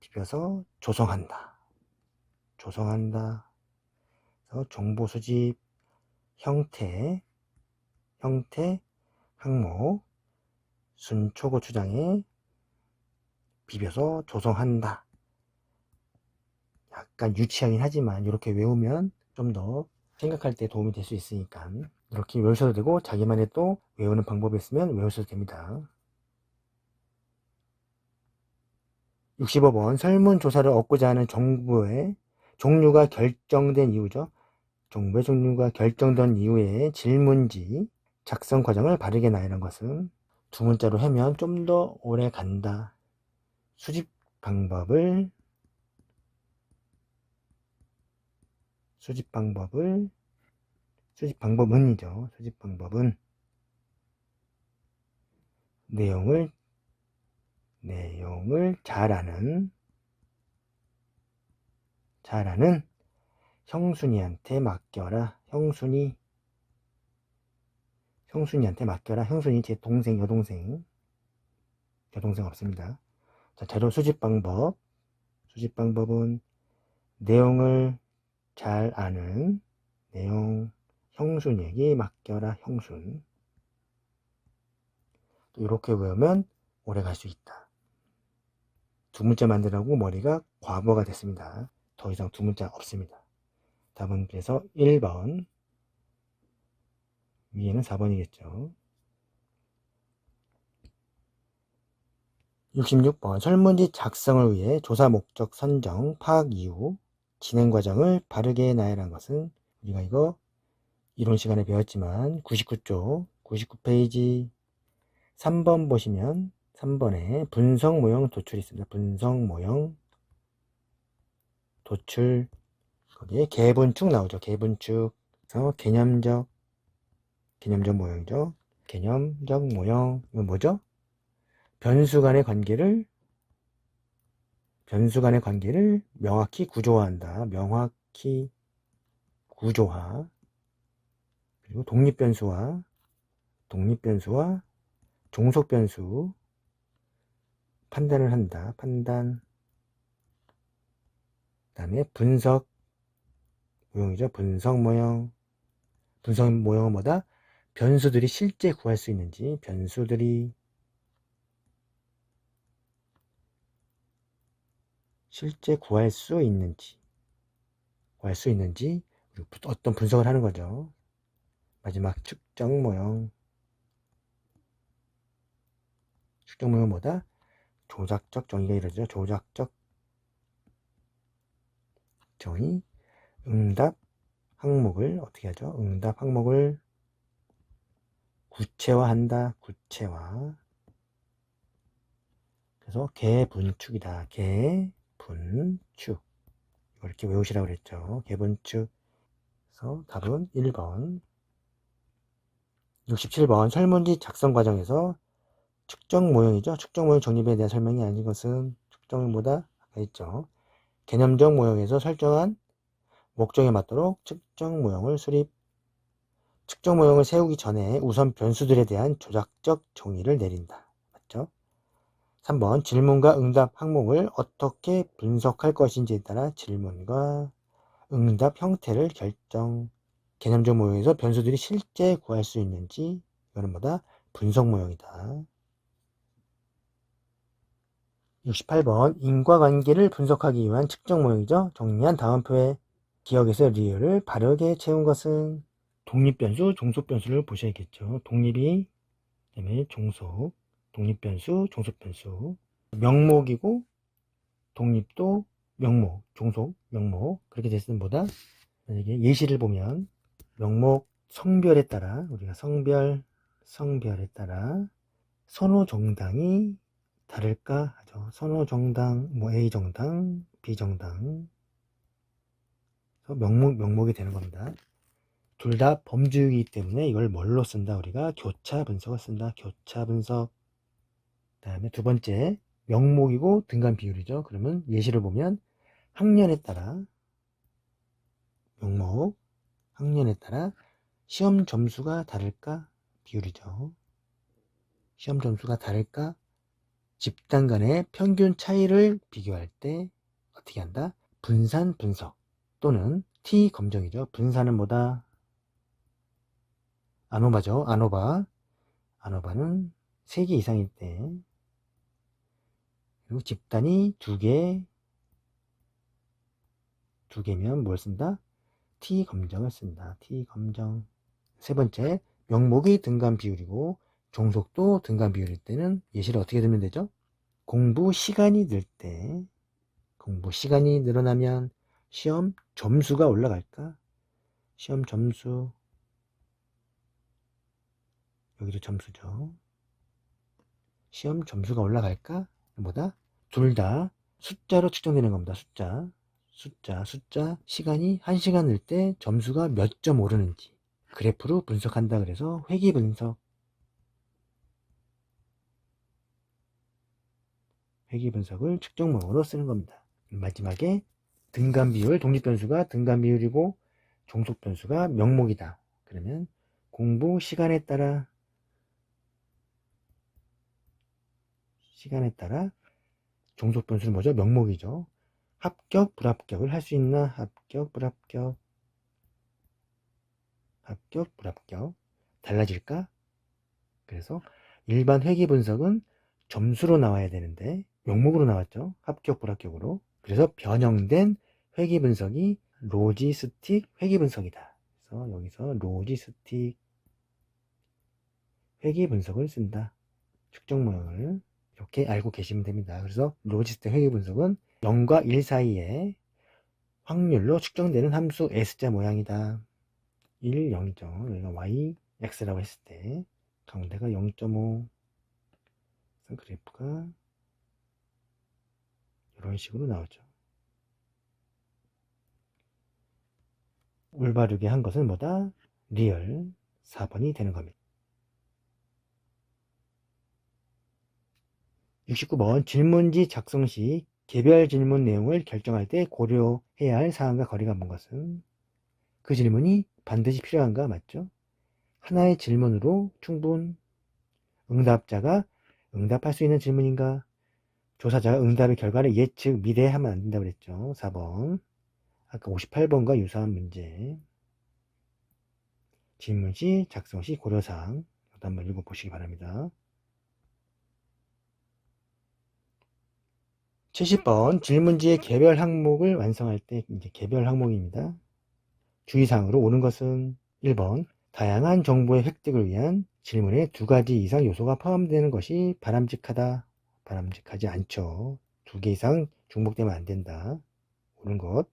비벼서 조성한다. 그래서 정보 수집 형태 항목 순초 고추장에 비벼서 조성한다. 약간 유치하긴 하지만 이렇게 외우면 좀 더 생각할 때 도움이 될 수 있으니까 이렇게 외우셔도 되고, 자기만의 또 외우는 방법이 있으면 외우셔도 됩니다. 65번 설문조사를 얻고자 하는 정보의 종류가 결정된 이유죠. 정보의 종류가 결정된 이후에 질문지 작성 과정을 바르게 나열한 것은 두 문자로 하면 좀 더 오래 간다. 수집 방법은이죠. 수집 방법은 내용을 잘 아는 형순이한테 맡겨라. 형순이한테 맡겨라. 형순이 제 동생, 여동생 없습니다. 자, 자료 수집 방법은 내용을 잘 아는 형순이에게 맡겨라. 형순. 이렇게 외우면 오래 갈 수 있다. 두 문자 만들라고 머리가 과부하가 됐습니다. 더 이상 두 문자 없습니다. 답은 그래서 1번, 위에는 4번이겠죠. 66번 설문지 작성을 위해 조사 목적 선정, 파악 이후, 진행 과정을 바르게 나열한 것은, 우리가 이거 이론 시간에 배웠지만 99쪽 99페이지 3번 보시면 3번에 분석 모형 도출이 있습니다. 분석 모형 도출, 거기에 개분축 나오죠. 개분축. 그래서 개념적 모형이죠. 개념적 모형. 이건 뭐죠? 변수 간의 관계를 명확히 구조화한다. 명확히 구조화. 그리고 독립변수와 종속변수 판단을 한다. 판단. 그 다음에 분석 모형이죠. 분석 모형은 뭐다? 변수들이 실제 구할 수 있는지, 그리고 어떤 분석을 하는 거죠. 마지막 측정 모형. 뭐다? 조작적 정의가 이루어지죠. 조작적 정의. 응답 항목을 어떻게 하죠? 응답 항목을 구체화한다. 구체화. 그래서 개분축이다. 개분축. 이렇게 외우시라고 그랬죠. 개분축. 그래서 답은 1번. 67번 설문지 작성 과정에서 측정 모형이죠. 측정 모형 정립에 대한 설명이 아닌 것은, 측정보다 아까 했죠. 개념적 모형에서 설정한 목적에 맞도록 측정 모형을 세우기 전에 우선 변수들에 대한 조작적 정의를 내린다. 맞죠? 3번 질문과 응답 항목을 어떻게 분석할 것인지에 따라 질문과 응답 형태를 결정. 개념적 모형에서 변수들이 실제 구할 수 있는지, 이거는 뭐다? 분석 모형이다. 68번 인과관계를 분석하기 위한 측정 모형이죠. 정리한 다음표에 기억에서 리을을 바르게 채운 것은 독립변수, 종속변수를 보셔야겠죠. 독립이 그다음에 종속, 독립변수, 종속변수. 명목이고 독립도 명목, 종속, 명목. 그렇게 됐을 때 뭐다? 만약에 예시를 보면 명목 성별에 따라 우리가 성별에 따라 선호 정당이 다를까 하죠. 선호 정당, 뭐 A 정당, B 정당. 명목이 되는 겁니다. 둘 다 범주이기 때문에 이걸 뭘로 쓴다? 우리가 교차 분석을 쓴다. 교차 분석. 그 다음에 두 번째, 명목이고 등간 비율이죠. 그러면 예시를 보면 학년에 따라, 명목, 학년에 따라 시험 점수가 다를까? 비율이죠. 시험 점수가 다를까? 집단 간의 평균 차이를 비교할 때 어떻게 한다? 분산 분석 또는 T 검정이죠. 분산은 뭐다? 아노바죠. 아노바는 3개 이상일 때, 그리고 집단이 2개면 뭘 쓴다? T 검정을 쓴다. T 검정. 세 번째, 명목이 등간 비율이고 종속도 등간 비율일 때는 예시를 어떻게 들면 되죠? 공부 시간이 늘 때, 공부 시간이 늘어나면 시험 점수가 올라갈까? 시험 점수, 여기도 점수죠. 시험 점수가 올라갈까? 뭐다? 둘 다 숫자로 측정되는 겁니다. 숫자. 시간이 1시간 늘 때 점수가 몇 점 오르는지 그래프로 분석한다. 그래서 회귀 분석을 측정모형으로 쓰는 겁니다. 마지막에 등간 비율, 독립변수가 등간 비율이고 종속변수가 명목이다. 그러면 공부 시간에 따라 종속변수는 뭐죠? 명목이죠. 합격, 불합격을 할 수 있나? 합격, 불합격. 달라질까? 그래서 일반 회귀 분석은 점수로 나와야 되는데 명목으로 나왔죠. 합격, 불합격으로. 그래서 변형된 회귀 분석이 로지스틱 회귀 분석이다. 그래서 여기서 로지스틱 회귀 분석을 쓴다. 측정 모형을 이렇게 알고 계시면 됩니다. 그래서 로지스틱 회귀 분석은 0과 1 사이에 확률로 측정되는 함수 S자 모양이다. 1, 0이죠. 여기가 Y, X라고 했을 때 가운데가 0.5. 그래프가 이런 식으로 나오죠. 올바르게 한 것은 뭐다? 리얼 4번이 되는 겁니다. 69번 질문지 작성 시 개별 질문 내용을 결정할 때 고려해야 할 사항과 거리가 먼 것은? 그 질문이 반드시 필요한가? 맞죠? 하나의 질문으로 응답자가 응답할 수 있는 질문인가? 조사자가 응답의 결과를 예측, 미래하면 안 된다고 그랬죠. 4번. 아까 58번과 유사한 문제. 질문 시, 작성 시 고려사항. 한번 읽어보시기 바랍니다. 70번 질문지의 개별 항목을 완성할 때 이제 개별 항목입니다. 주의사항으로 옳은 것은 1번 다양한 정보의 획득을 위한 질문에 2가지 이상 요소가 포함되는 것이 바람직하다. 바람직하지 않죠. 2개 이상 중복되면 안 된다. 옳은 것.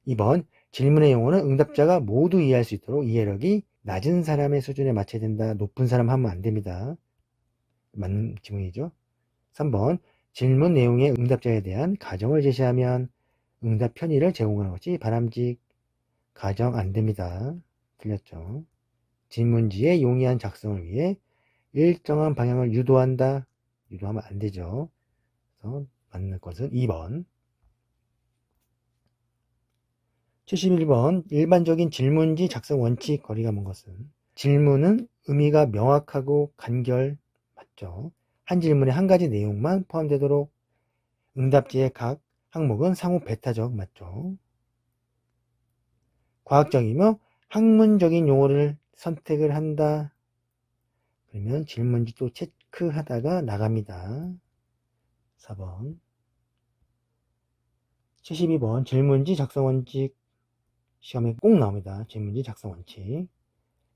2번 질문의 용어는 응답자가 모두 이해할 수 있도록 이해력이 낮은 사람의 수준에 맞춰야 된다. 높은 사람 하면 안 됩니다. 맞는 질문이죠. 3번 질문 내용의 응답자에 대한 가정을 제시하면 응답 편의를 제공하는 것이 바람직. 가정 안 됩니다. 틀렸죠. 질문지의 용이한 작성을 위해 일정한 방향을 유도한다. 유도하면 안 되죠. 그래서 맞는 것은 2번. 71번 일반적인 질문지 작성 원칙 거리가 먼 것은? 질문은 의미가 명확하고 간결. 맞죠. 한 질문에 한 가지 내용만 포함되도록. 응답지의 각 항목은 상호 배타적. 맞죠. 과학적이며 학문적인 용어를 선택을 한다. 그러면 질문지 또 체크하다가 나갑니다. 4번. 72번 질문지 작성 원칙. 시험에 꼭 나옵니다. 질문지 작성 원칙.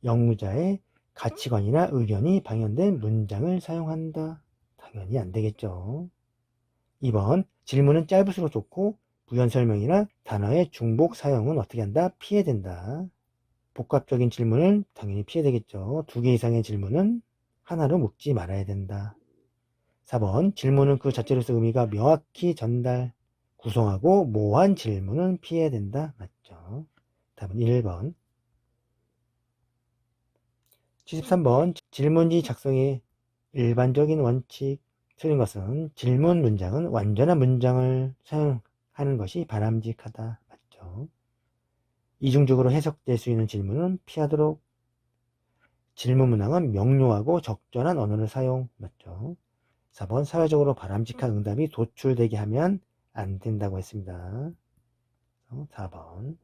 영무자의 가치관이나 의견이 방영된 문장을 사용한다. 당연히 안 되겠죠. 2번 질문은 짧을수록 좋고 부연 설명이나 단어의 중복 사용은 어떻게 한다? 피해된다. 복합적인 질문은 당연히 피해되겠죠. 2개 이상의 질문은 하나로 묶지 말아야 된다. 4번 질문은 그 자체로서 의미가 명확히 전달, 구성하고 모호한 질문은 피해야 된다. 맞죠? 답은 1번. 73번 질문지 작성의 일반적인 원칙. 틀린 것은 질문 문장은 완전한 문장을 사용하는 것이 바람직하다. 맞죠? 이중적으로 해석될 수 있는 질문은 피하도록. 질문 문항은 명료하고 적절한 언어를 사용. 맞죠? 4번 사회적으로 바람직한 응답이 도출되게 하면 안 된다고 했습니다. 4번.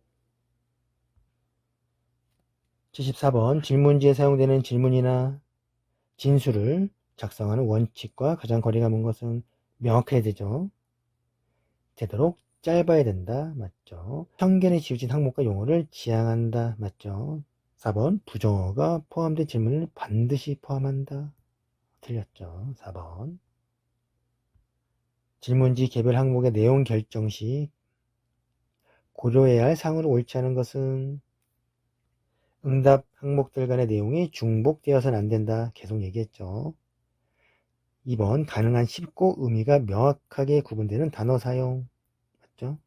74번 질문지에 사용되는 질문이나 진술을 작성하는 원칙과 가장 거리가 먼 것은 명확해야 되죠. 되도록 짧아야 된다. 맞죠? 편견에 지우진 항목과 용어를 지향한다. 맞죠? 4번 부정어가 포함된 질문을 반드시 포함한다. 틀렸죠. 4번. 질문지 개별 항목의 내용 결정 시 고려해야 할 사항으로 옳지 않은 것은 응답 항목들 간의 내용이 중복되어서는 안 된다. 계속 얘기했죠. 2번 가능한 쉽고 의미가 명확하게 구분되는 단어 사용. 맞죠?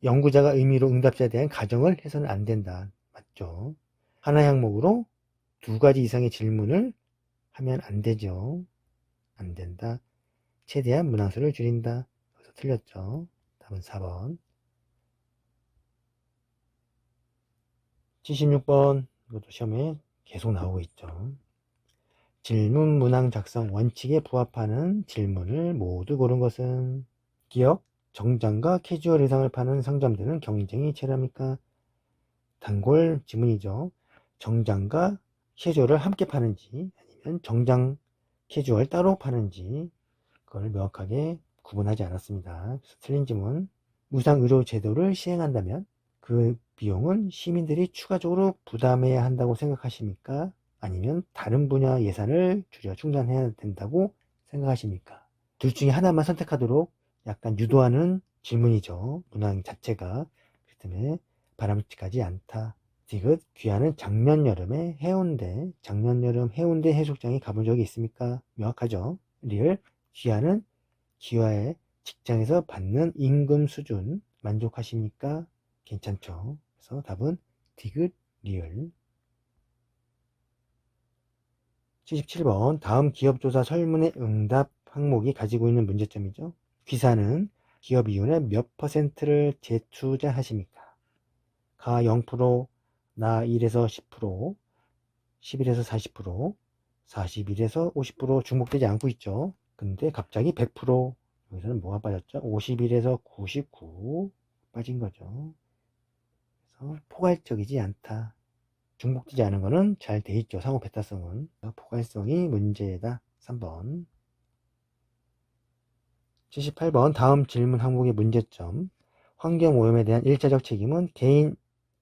연구자가 의미로 응답자에 대한 가정을 해서는 안 된다. 맞죠? 하나의 항목으로 2가지 이상의 질문을 하면 안 되죠. 안 된다. 최대한 문항수를 줄인다. 그래서 틀렸죠. 답은 4번. 76번. 이것도 시험에 계속 나오고 있죠. 질문 문항 작성 원칙에 부합하는 질문을 모두 고른 것은 기업, 정장과 캐주얼 의상을 파는 상점들은 경쟁이 치열합니까? 단골 지문이죠. 정장과 캐주얼을 함께 파는지 아니면 정장, 캐주얼 따로 파는지 그걸 명확하게 구분하지 않았습니다. 그래서 틀린 지문. 무상의료 제도를 시행한다면 그 비용은 시민들이 추가적으로 부담해야 한다고 생각하십니까? 아니면 다른 분야 예산을 줄여 충당해야 된다고 생각하십니까? 둘 중에 하나만 선택하도록 약간 유도하는 질문이죠. 문항 자체가. 그렇기 때문에 바람직하지 않다. 디귿 귀하는 작년 여름에 해운대, 작년 여름 해운대 해수욕장에 가본 적이 있습니까? 명확하죠. 리을 귀하는 기와의 직장에서 받는 임금 수준 만족하십니까? 괜찮죠. 그래서 답은 디귿 리을. 77번 다음 기업조사 설문의 응답 항목이 가지고 있는 문제점이죠. 귀사는 기업 이윤의 몇 퍼센트를 재투자하십니까? 가 0%, 나 1에서 10%, 11에서 40%, 41에서 50% 중복되지 않고 있죠. 근데 갑자기 100%, 여기서는 뭐가 빠졌죠? 51에서 99 빠진 거죠. 그래서 포괄적이지 않다. 중복되지 않은 거는 잘 돼 있죠. 상호 배타성은. 포괄성이 문제다. 3번. 78번 다음 질문 항목의 문제점. 환경오염에 대한 일차적 책임은 개인,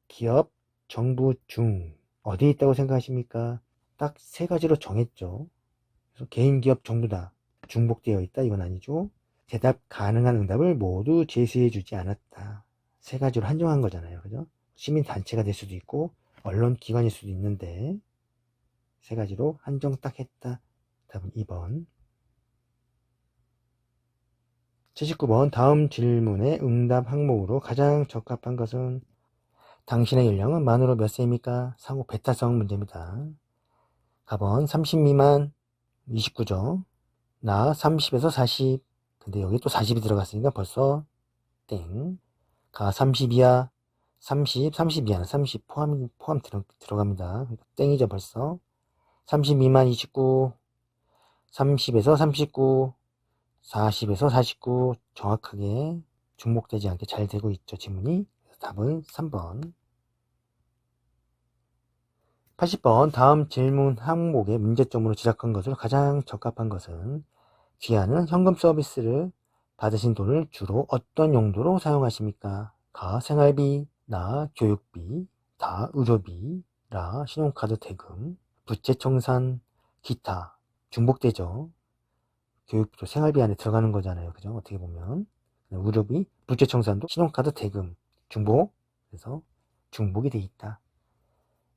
기업, 정부 중 어디에 있다고 생각하십니까? 딱 3가지로 정했죠. 그래서 개인, 기업, 정부다. 중복되어 있다. 이건 아니죠. 대답 가능한 응답을 모두 제시해 주지 않았다. 3가지로 한정한 거잖아요. 그죠? 시민단체가 될 수도 있고 언론 기관일 수도 있는데 3가지로 한정 딱 했다. 답은 2번. 79번 다음 질문의 응답 항목으로 가장 적합한 것은 당신의 연령은 만으로 몇 세입니까? 상호 배타성 문제입니다. 가번 30 미만 29죠. 나 30에서 40. 근데 여기 또 40이 들어갔으니까 벌써 땡. 가 30 이하 30 이하는 30 포함 들어갑니다. 땡이죠 벌써. 30 미만 29 30에서 39 40에서 49 정확하게 중복되지 않게 잘 되고 있죠. 지문이. 답은 3번. 80번 다음 질문 항목의 문제점으로 지적한 것으로 가장 적합한 것은 귀하는 현금 서비스를 받으신 돈을 주로 어떤 용도로 사용하십니까? 가 생활비, 나 교육비, 다 의료비, 라 신용카드 대금, 부채 청산, 기타 중복되죠. 교육비도 생활비 안에 들어가는 거잖아요. 그죠? 어떻게 보면 의료비, 부채 청산도 신용카드 대금 중복, 그래서 중복이 돼 있다.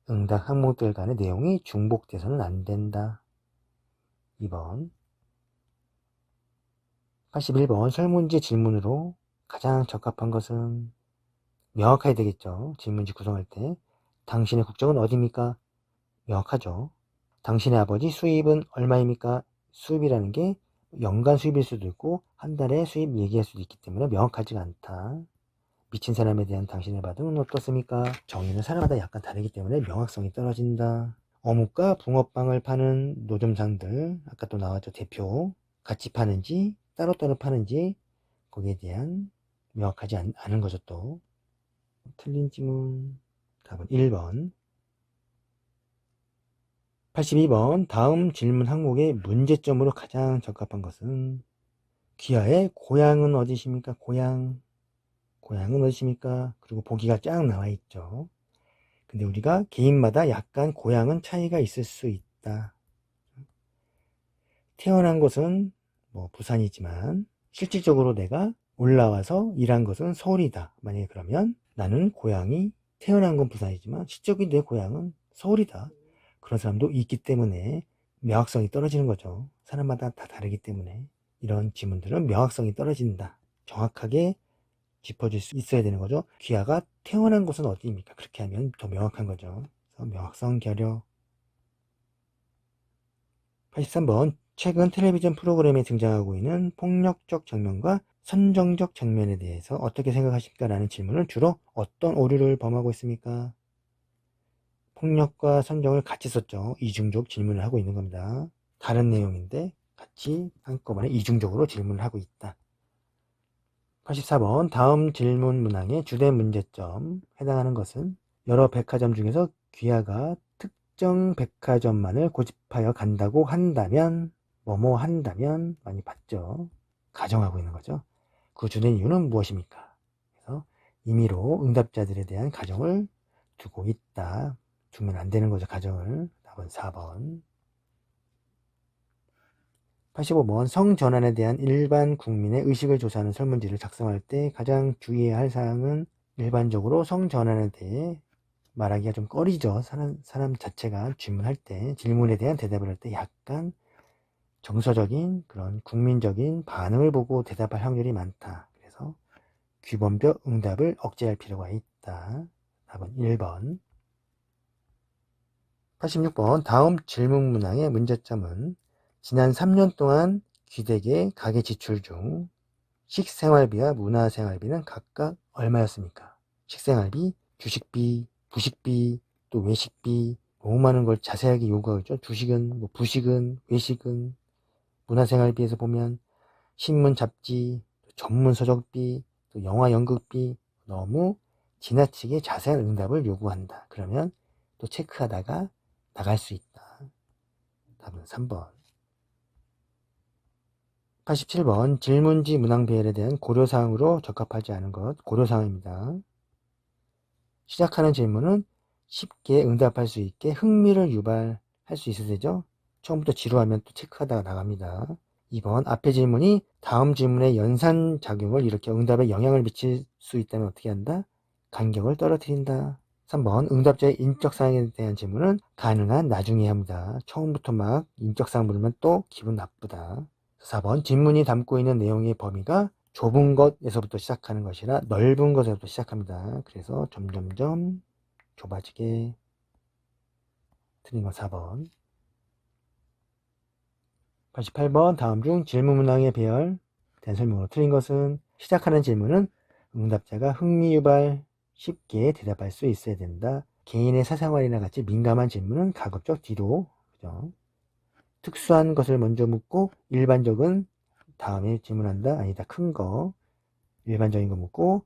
응답 항목들 간의 내용이 중복돼서는 안 된다. 2번 81번 설문지 질문으로 가장 적합한 것은 명확해야 되겠죠. 질문지 구성할 때 당신의 국적은 어디입니까? 명확하죠. 당신의 아버지 수입은 얼마입니까? 수입이라는 게 연간 수입일 수도 있고 한 달에 수입 얘기할 수도 있기 때문에 명확하지가 않다. 미친 사람에 대한 당신의 반응은 어떻습니까? 정의는 사람마다 약간 다르기 때문에 명확성이 떨어진다. 어묵과 붕어빵을 파는 노점상들, 아까 또 나왔죠. 대표. 같이 파는지 따로따로 파는지 거기에 대한 명확하지 않은 거죠. 또 틀린 지문 답은 1번. 82번 다음 질문 항목의 문제점으로 가장 적합한 것은 귀하의 고향은 어디십니까? 고향은 어디십니까? 그리고 보기가 쫙 나와 있죠. 근데 우리가 개인마다 약간 고향은 차이가 있을 수 있다. 태어난 곳은 뭐 부산이지만 실질적으로 내가 올라와서 일한 것은 서울이다. 만약에 그러면 나는 고향이 태어난 건 부산이지만 실적인 내 고향은 서울이다. 그런 사람도 있기 때문에 명확성이 떨어지는 거죠. 사람마다 다 다르기 때문에 이런 지문들은 명확성이 떨어진다. 정확하게 짚어줄 수 있어야 되는 거죠. 귀하가 태어난 곳은 어디입니까? 그렇게 하면 더 명확한 거죠. 그래서 명확성 결여. 83번 최근 텔레비전 프로그램에 등장하고 있는 폭력적 장면과 선정적 장면에 대해서 어떻게 생각하십니까? 라는 질문을 주로 어떤 오류를 범하고 있습니까? 폭력과 선정을 같이 썼죠. 이중적 질문을 하고 있는 겁니다. 다른 내용인데 같이 한꺼번에 이중적으로 질문을 하고 있다. 84번 다음 질문 문항의 주된 문제점 해당하는 것은 여러 백화점 중에서 귀하가 특정 백화점만을 고집하여 간다고 한다면 뭐뭐 한다면 많이 봤죠. 가정하고 있는 거죠. 그 주된 이유는 무엇입니까? 그래서 임의로 응답자들에 대한 가정을 두고 있다. 두면 안 되는 거죠. 가정을. 답은 4번. 85번 성전환에 대한 일반 국민의 의식을 조사하는 설문지를 작성할 때 가장 주의해야 할 사항은 일반적으로 성전환에 대해 말하기가 좀 꺼리죠. 사람 자체가 질문할 때, 질문에 대한 대답을 할 때 약간 정서적인 그런 국민적인 반응을 보고 대답할 확률이 많다. 그래서 규범적 응답을 억제할 필요가 있다. 답은 1번. 86번 다음 질문 문항의 문제점은 지난 3년 동안 귀댁의 가계 지출 중 식생활비와 문화생활비는 각각 얼마였습니까? 식생활비, 주식비, 부식비, 또 외식비 너무 많은 걸 자세하게 요구하죠. 주식은, 뭐 부식은, 외식은 문화생활비에서 보면 신문, 잡지, 전문 서적비, 또 영화 연극비 너무 지나치게 자세한 응답을 요구한다. 그러면 또 체크하다가 나갈 수 있다. 답은 3번. 87번 질문지 문항 배열에 대한 고려사항으로 적합하지 않은 것 고려사항입니다. 시작하는 질문은 쉽게 응답할 수 있게 흥미를 유발할 수 있어야 되죠. 처음부터 지루하면 또 체크하다가 나갑니다. 2번 앞의 질문이 다음 질문의 연산작용을 일으켜 응답에 영향을 미칠 수 있다면 어떻게 한다? 간격을 떨어뜨린다. 3번 응답자의 인적사항에 대한 질문은 가능한 나중에 합니다. 처음부터 막 인적사항 물으면 또 기분 나쁘다. 4번 질문이 담고 있는 내용의 범위가 좁은 것에서부터 시작하는 것이라 넓은 것에서부터 시작합니다. 그래서 점점점 좁아지게. 틀린 건 4번. 88번 다음 중 질문 문항의 배열 대한 설명으로 틀린 것은 시작하는 질문은 응답자가 흥미유발 쉽게 대답할 수 있어야 된다. 개인의 사생활이나 같이 민감한 질문은 가급적 뒤로. 그죠? 특수한 것을 먼저 묻고 일반적은 다음에 질문한다. 아니다. 큰 거. 일반적인 거 묻고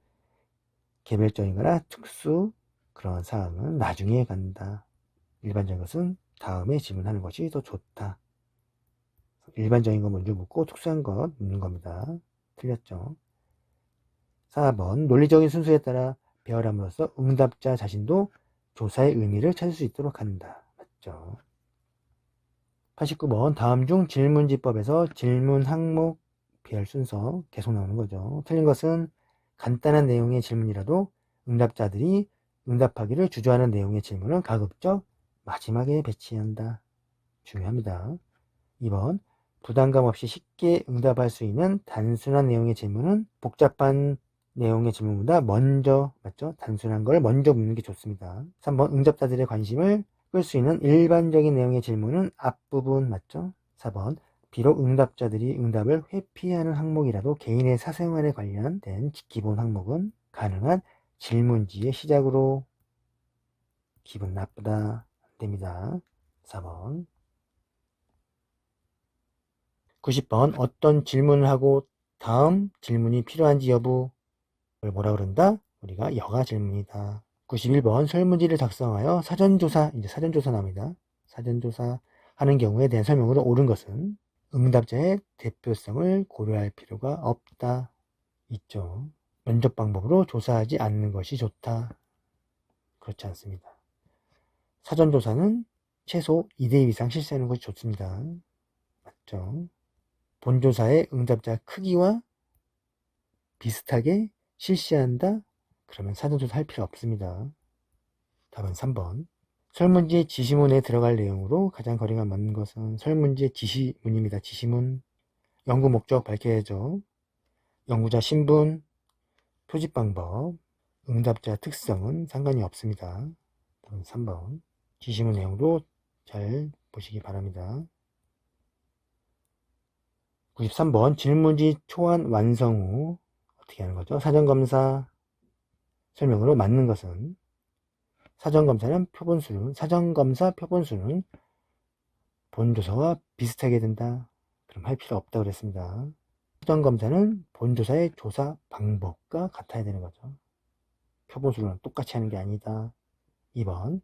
개별적인 거나 특수 그런 사항은 나중에 간다. 일반적인 것은 다음에 질문하는 것이 더 좋다. 일반적인 거 먼저 묻고 특수한 것 묻는 겁니다. 틀렸죠. 4번 논리적인 순서에 따라 배열함으로써 응답자 자신도 조사의 의미를 찾을 수 있도록 한다. 맞죠. 89번 다음 중 질문지법에서 질문 항목 배열 순서 계속 나오는 거죠. 틀린 것은 간단한 내용의 질문이라도 응답자들이 응답하기를 주저하는 내용의 질문은 가급적 마지막에 배치한다. 중요합니다. 2번 부담감 없이 쉽게 응답할 수 있는 단순한 내용의 질문은 복잡한 내용의 질문보다 먼저, 맞죠? 단순한 걸 먼저 묻는 게 좋습니다. 3번 응답자들의 관심을 끌 수 있는 일반적인 내용의 질문은 앞부분, 맞죠? 4번 비록 응답자들이 응답을 회피하는 항목이라도 개인의 사생활에 관련된 기본 항목은 가능한 질문지의 시작으로 기분 나쁘다 됩니다. 4번 90번 어떤 질문을 하고 다음 질문이 필요한지 여부를 뭐라 그런다? 우리가 여가 질문이다. 91번 설문지를 작성하여 사전조사, 이제 사전조사 나옵니다. 사전조사 하는 경우에 대한 설명으로 옳은 것은 응답자의 대표성을 고려할 필요가 없다. 있죠. 면접 방법으로 조사하지 않는 것이 좋다. 그렇지 않습니다. 사전조사는 최소 2대2 이상 실시하는 것이 좋습니다. 맞죠? 본조사의 응답자 크기와 비슷하게 실시한다? 그러면 사전조사 할 필요 없습니다. 답은 3번. 설문지 지시문에 들어갈 내용으로 가장 거리가 맞는 것은 설문지 지시문입니다. 지시문. 연구 목적 밝혀야죠. 연구자 신분, 표집 방법, 응답자 특성은 상관이 없습니다. 답은 3번. 지시문 내용도 잘 보시기 바랍니다. 93번 질문지 초안 완성 후 어떻게 하는 거죠? 사전검사 설명으로 맞는 것은 사전검사 표본수는 본조사와 비슷하게 된다. 그럼 할 필요 없다고 그랬습니다. 사전검사는 본조사의 조사 방법과 같아야 되는 거죠. 표본수는 똑같이 하는 게 아니다. 2번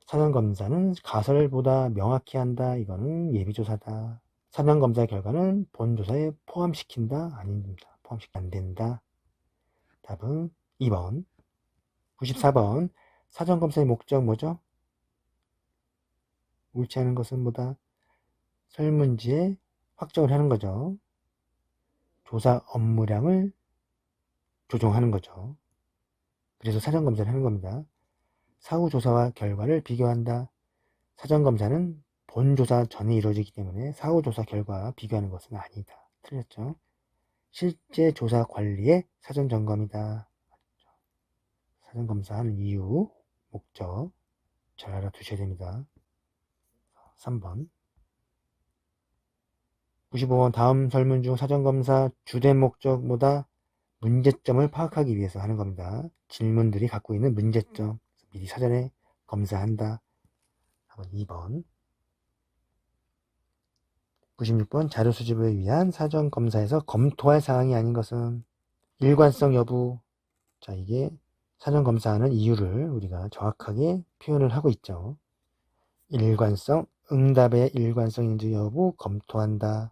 사전검사는 가설보다 명확히 한다. 이거는 예비조사다. 사전검사 결과는 본조사에 포함시킨다. 아닙니다. 포함시키면 안 된다. 답은 2번. 94번 사전검사의 목적 뭐죠? 옳지 않은 것은 뭐다? 설문지에 확정을 하는 거죠. 조사 업무량을 조정하는 거죠. 그래서 사전검사를 하는 겁니다. 사후조사와 결과를 비교한다. 사전검사는 본조사 전에 이루어지기 때문에 사후조사 결과와 비교하는 것은 아니다. 틀렸죠? 실제 조사 관리의 사전점검이다. 사전검사하는 이유, 목적 잘 알아두셔야 됩니다. 3번 95번 다음 설문 중 사전검사 주된 목적보다 문제점을 파악하기 위해서 하는 겁니다. 질문들이 갖고 있는 문제점 미리 사전에 검사한다. 2번 96번 자료 수집을 위한 사전검사에서 검토할 사항이 아닌 것은 일관성 여부. 자, 이게 사전검사하는 이유를 우리가 정확하게 표현을 하고 있죠. 일관성, 응답의 일관성인지 여부 검토한다.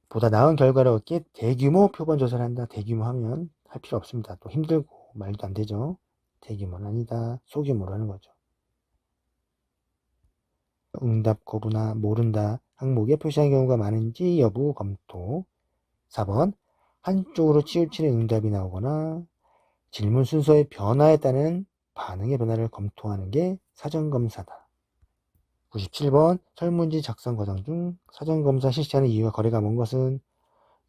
보다 나은 결과를 얻기 위해 대규모 표본 조사를 한다. 대규모 하면 할 필요 없습니다. 또 힘들고 말도 안 되죠. 대규모는 아니다. 소규모로 하는 거죠. 응답 거부나 모른다 항목에 표시한 경우가 많은지 여부 검토. 4번 한쪽으로 치우치는 응답이 나오거나 질문 순서의 변화에 따른 반응의 변화를 검토하는 게 사전검사다. 97번 설문지 작성 과정 중 사전검사 실시하는 이유와 거리가 먼 것은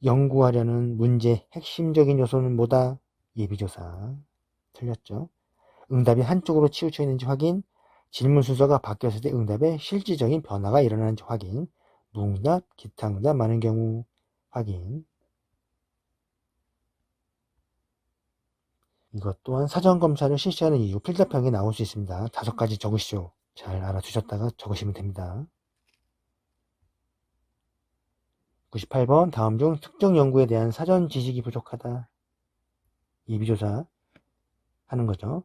연구하려는 문제의 핵심적인 요소는 뭐다? 예비조사. 틀렸죠. 응답이 한쪽으로 치우쳐 있는지 확인, 질문 순서가 바뀌었을 때 응답에 실질적인 변화가 일어나는지 확인, 무응답, 기타 응답 많은 경우 확인. 이것 또한 사전검사를 실시하는 이유 필답형에 나올 수 있습니다. 5가지 적으시죠. 잘 알아두셨다가 적으시면 됩니다. 98번 다음 중 특정 연구에 대한 사전 지식이 부족하다. 예비조사 하는 거죠.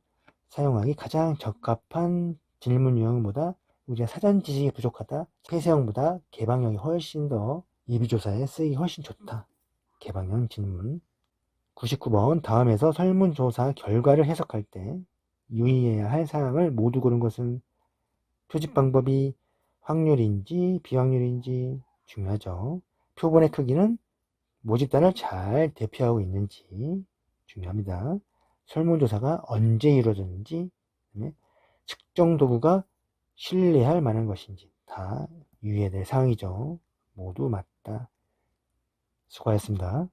사용하기 가장 적합한 질문 유형보다 우리가 사전 지식이 부족하다. 폐쇄형보다 개방형이 훨씬 더 예비조사에 쓰기 훨씬 좋다. 개방형 질문. 99번 다음에서 설문조사 결과를 해석할 때 유의해야 할 사항을 모두 고른 것은 표집 방법이 확률인지 비확률인지 중요하죠. 표본의 크기는 모집단을 잘 대표하고 있는지 중요합니다. 설문조사가 언제 이루어졌는지, 측정 도구가 신뢰할 만한 것인지 다 유의해야 될 사항이죠. 모두 맞다. 수고하셨습니다.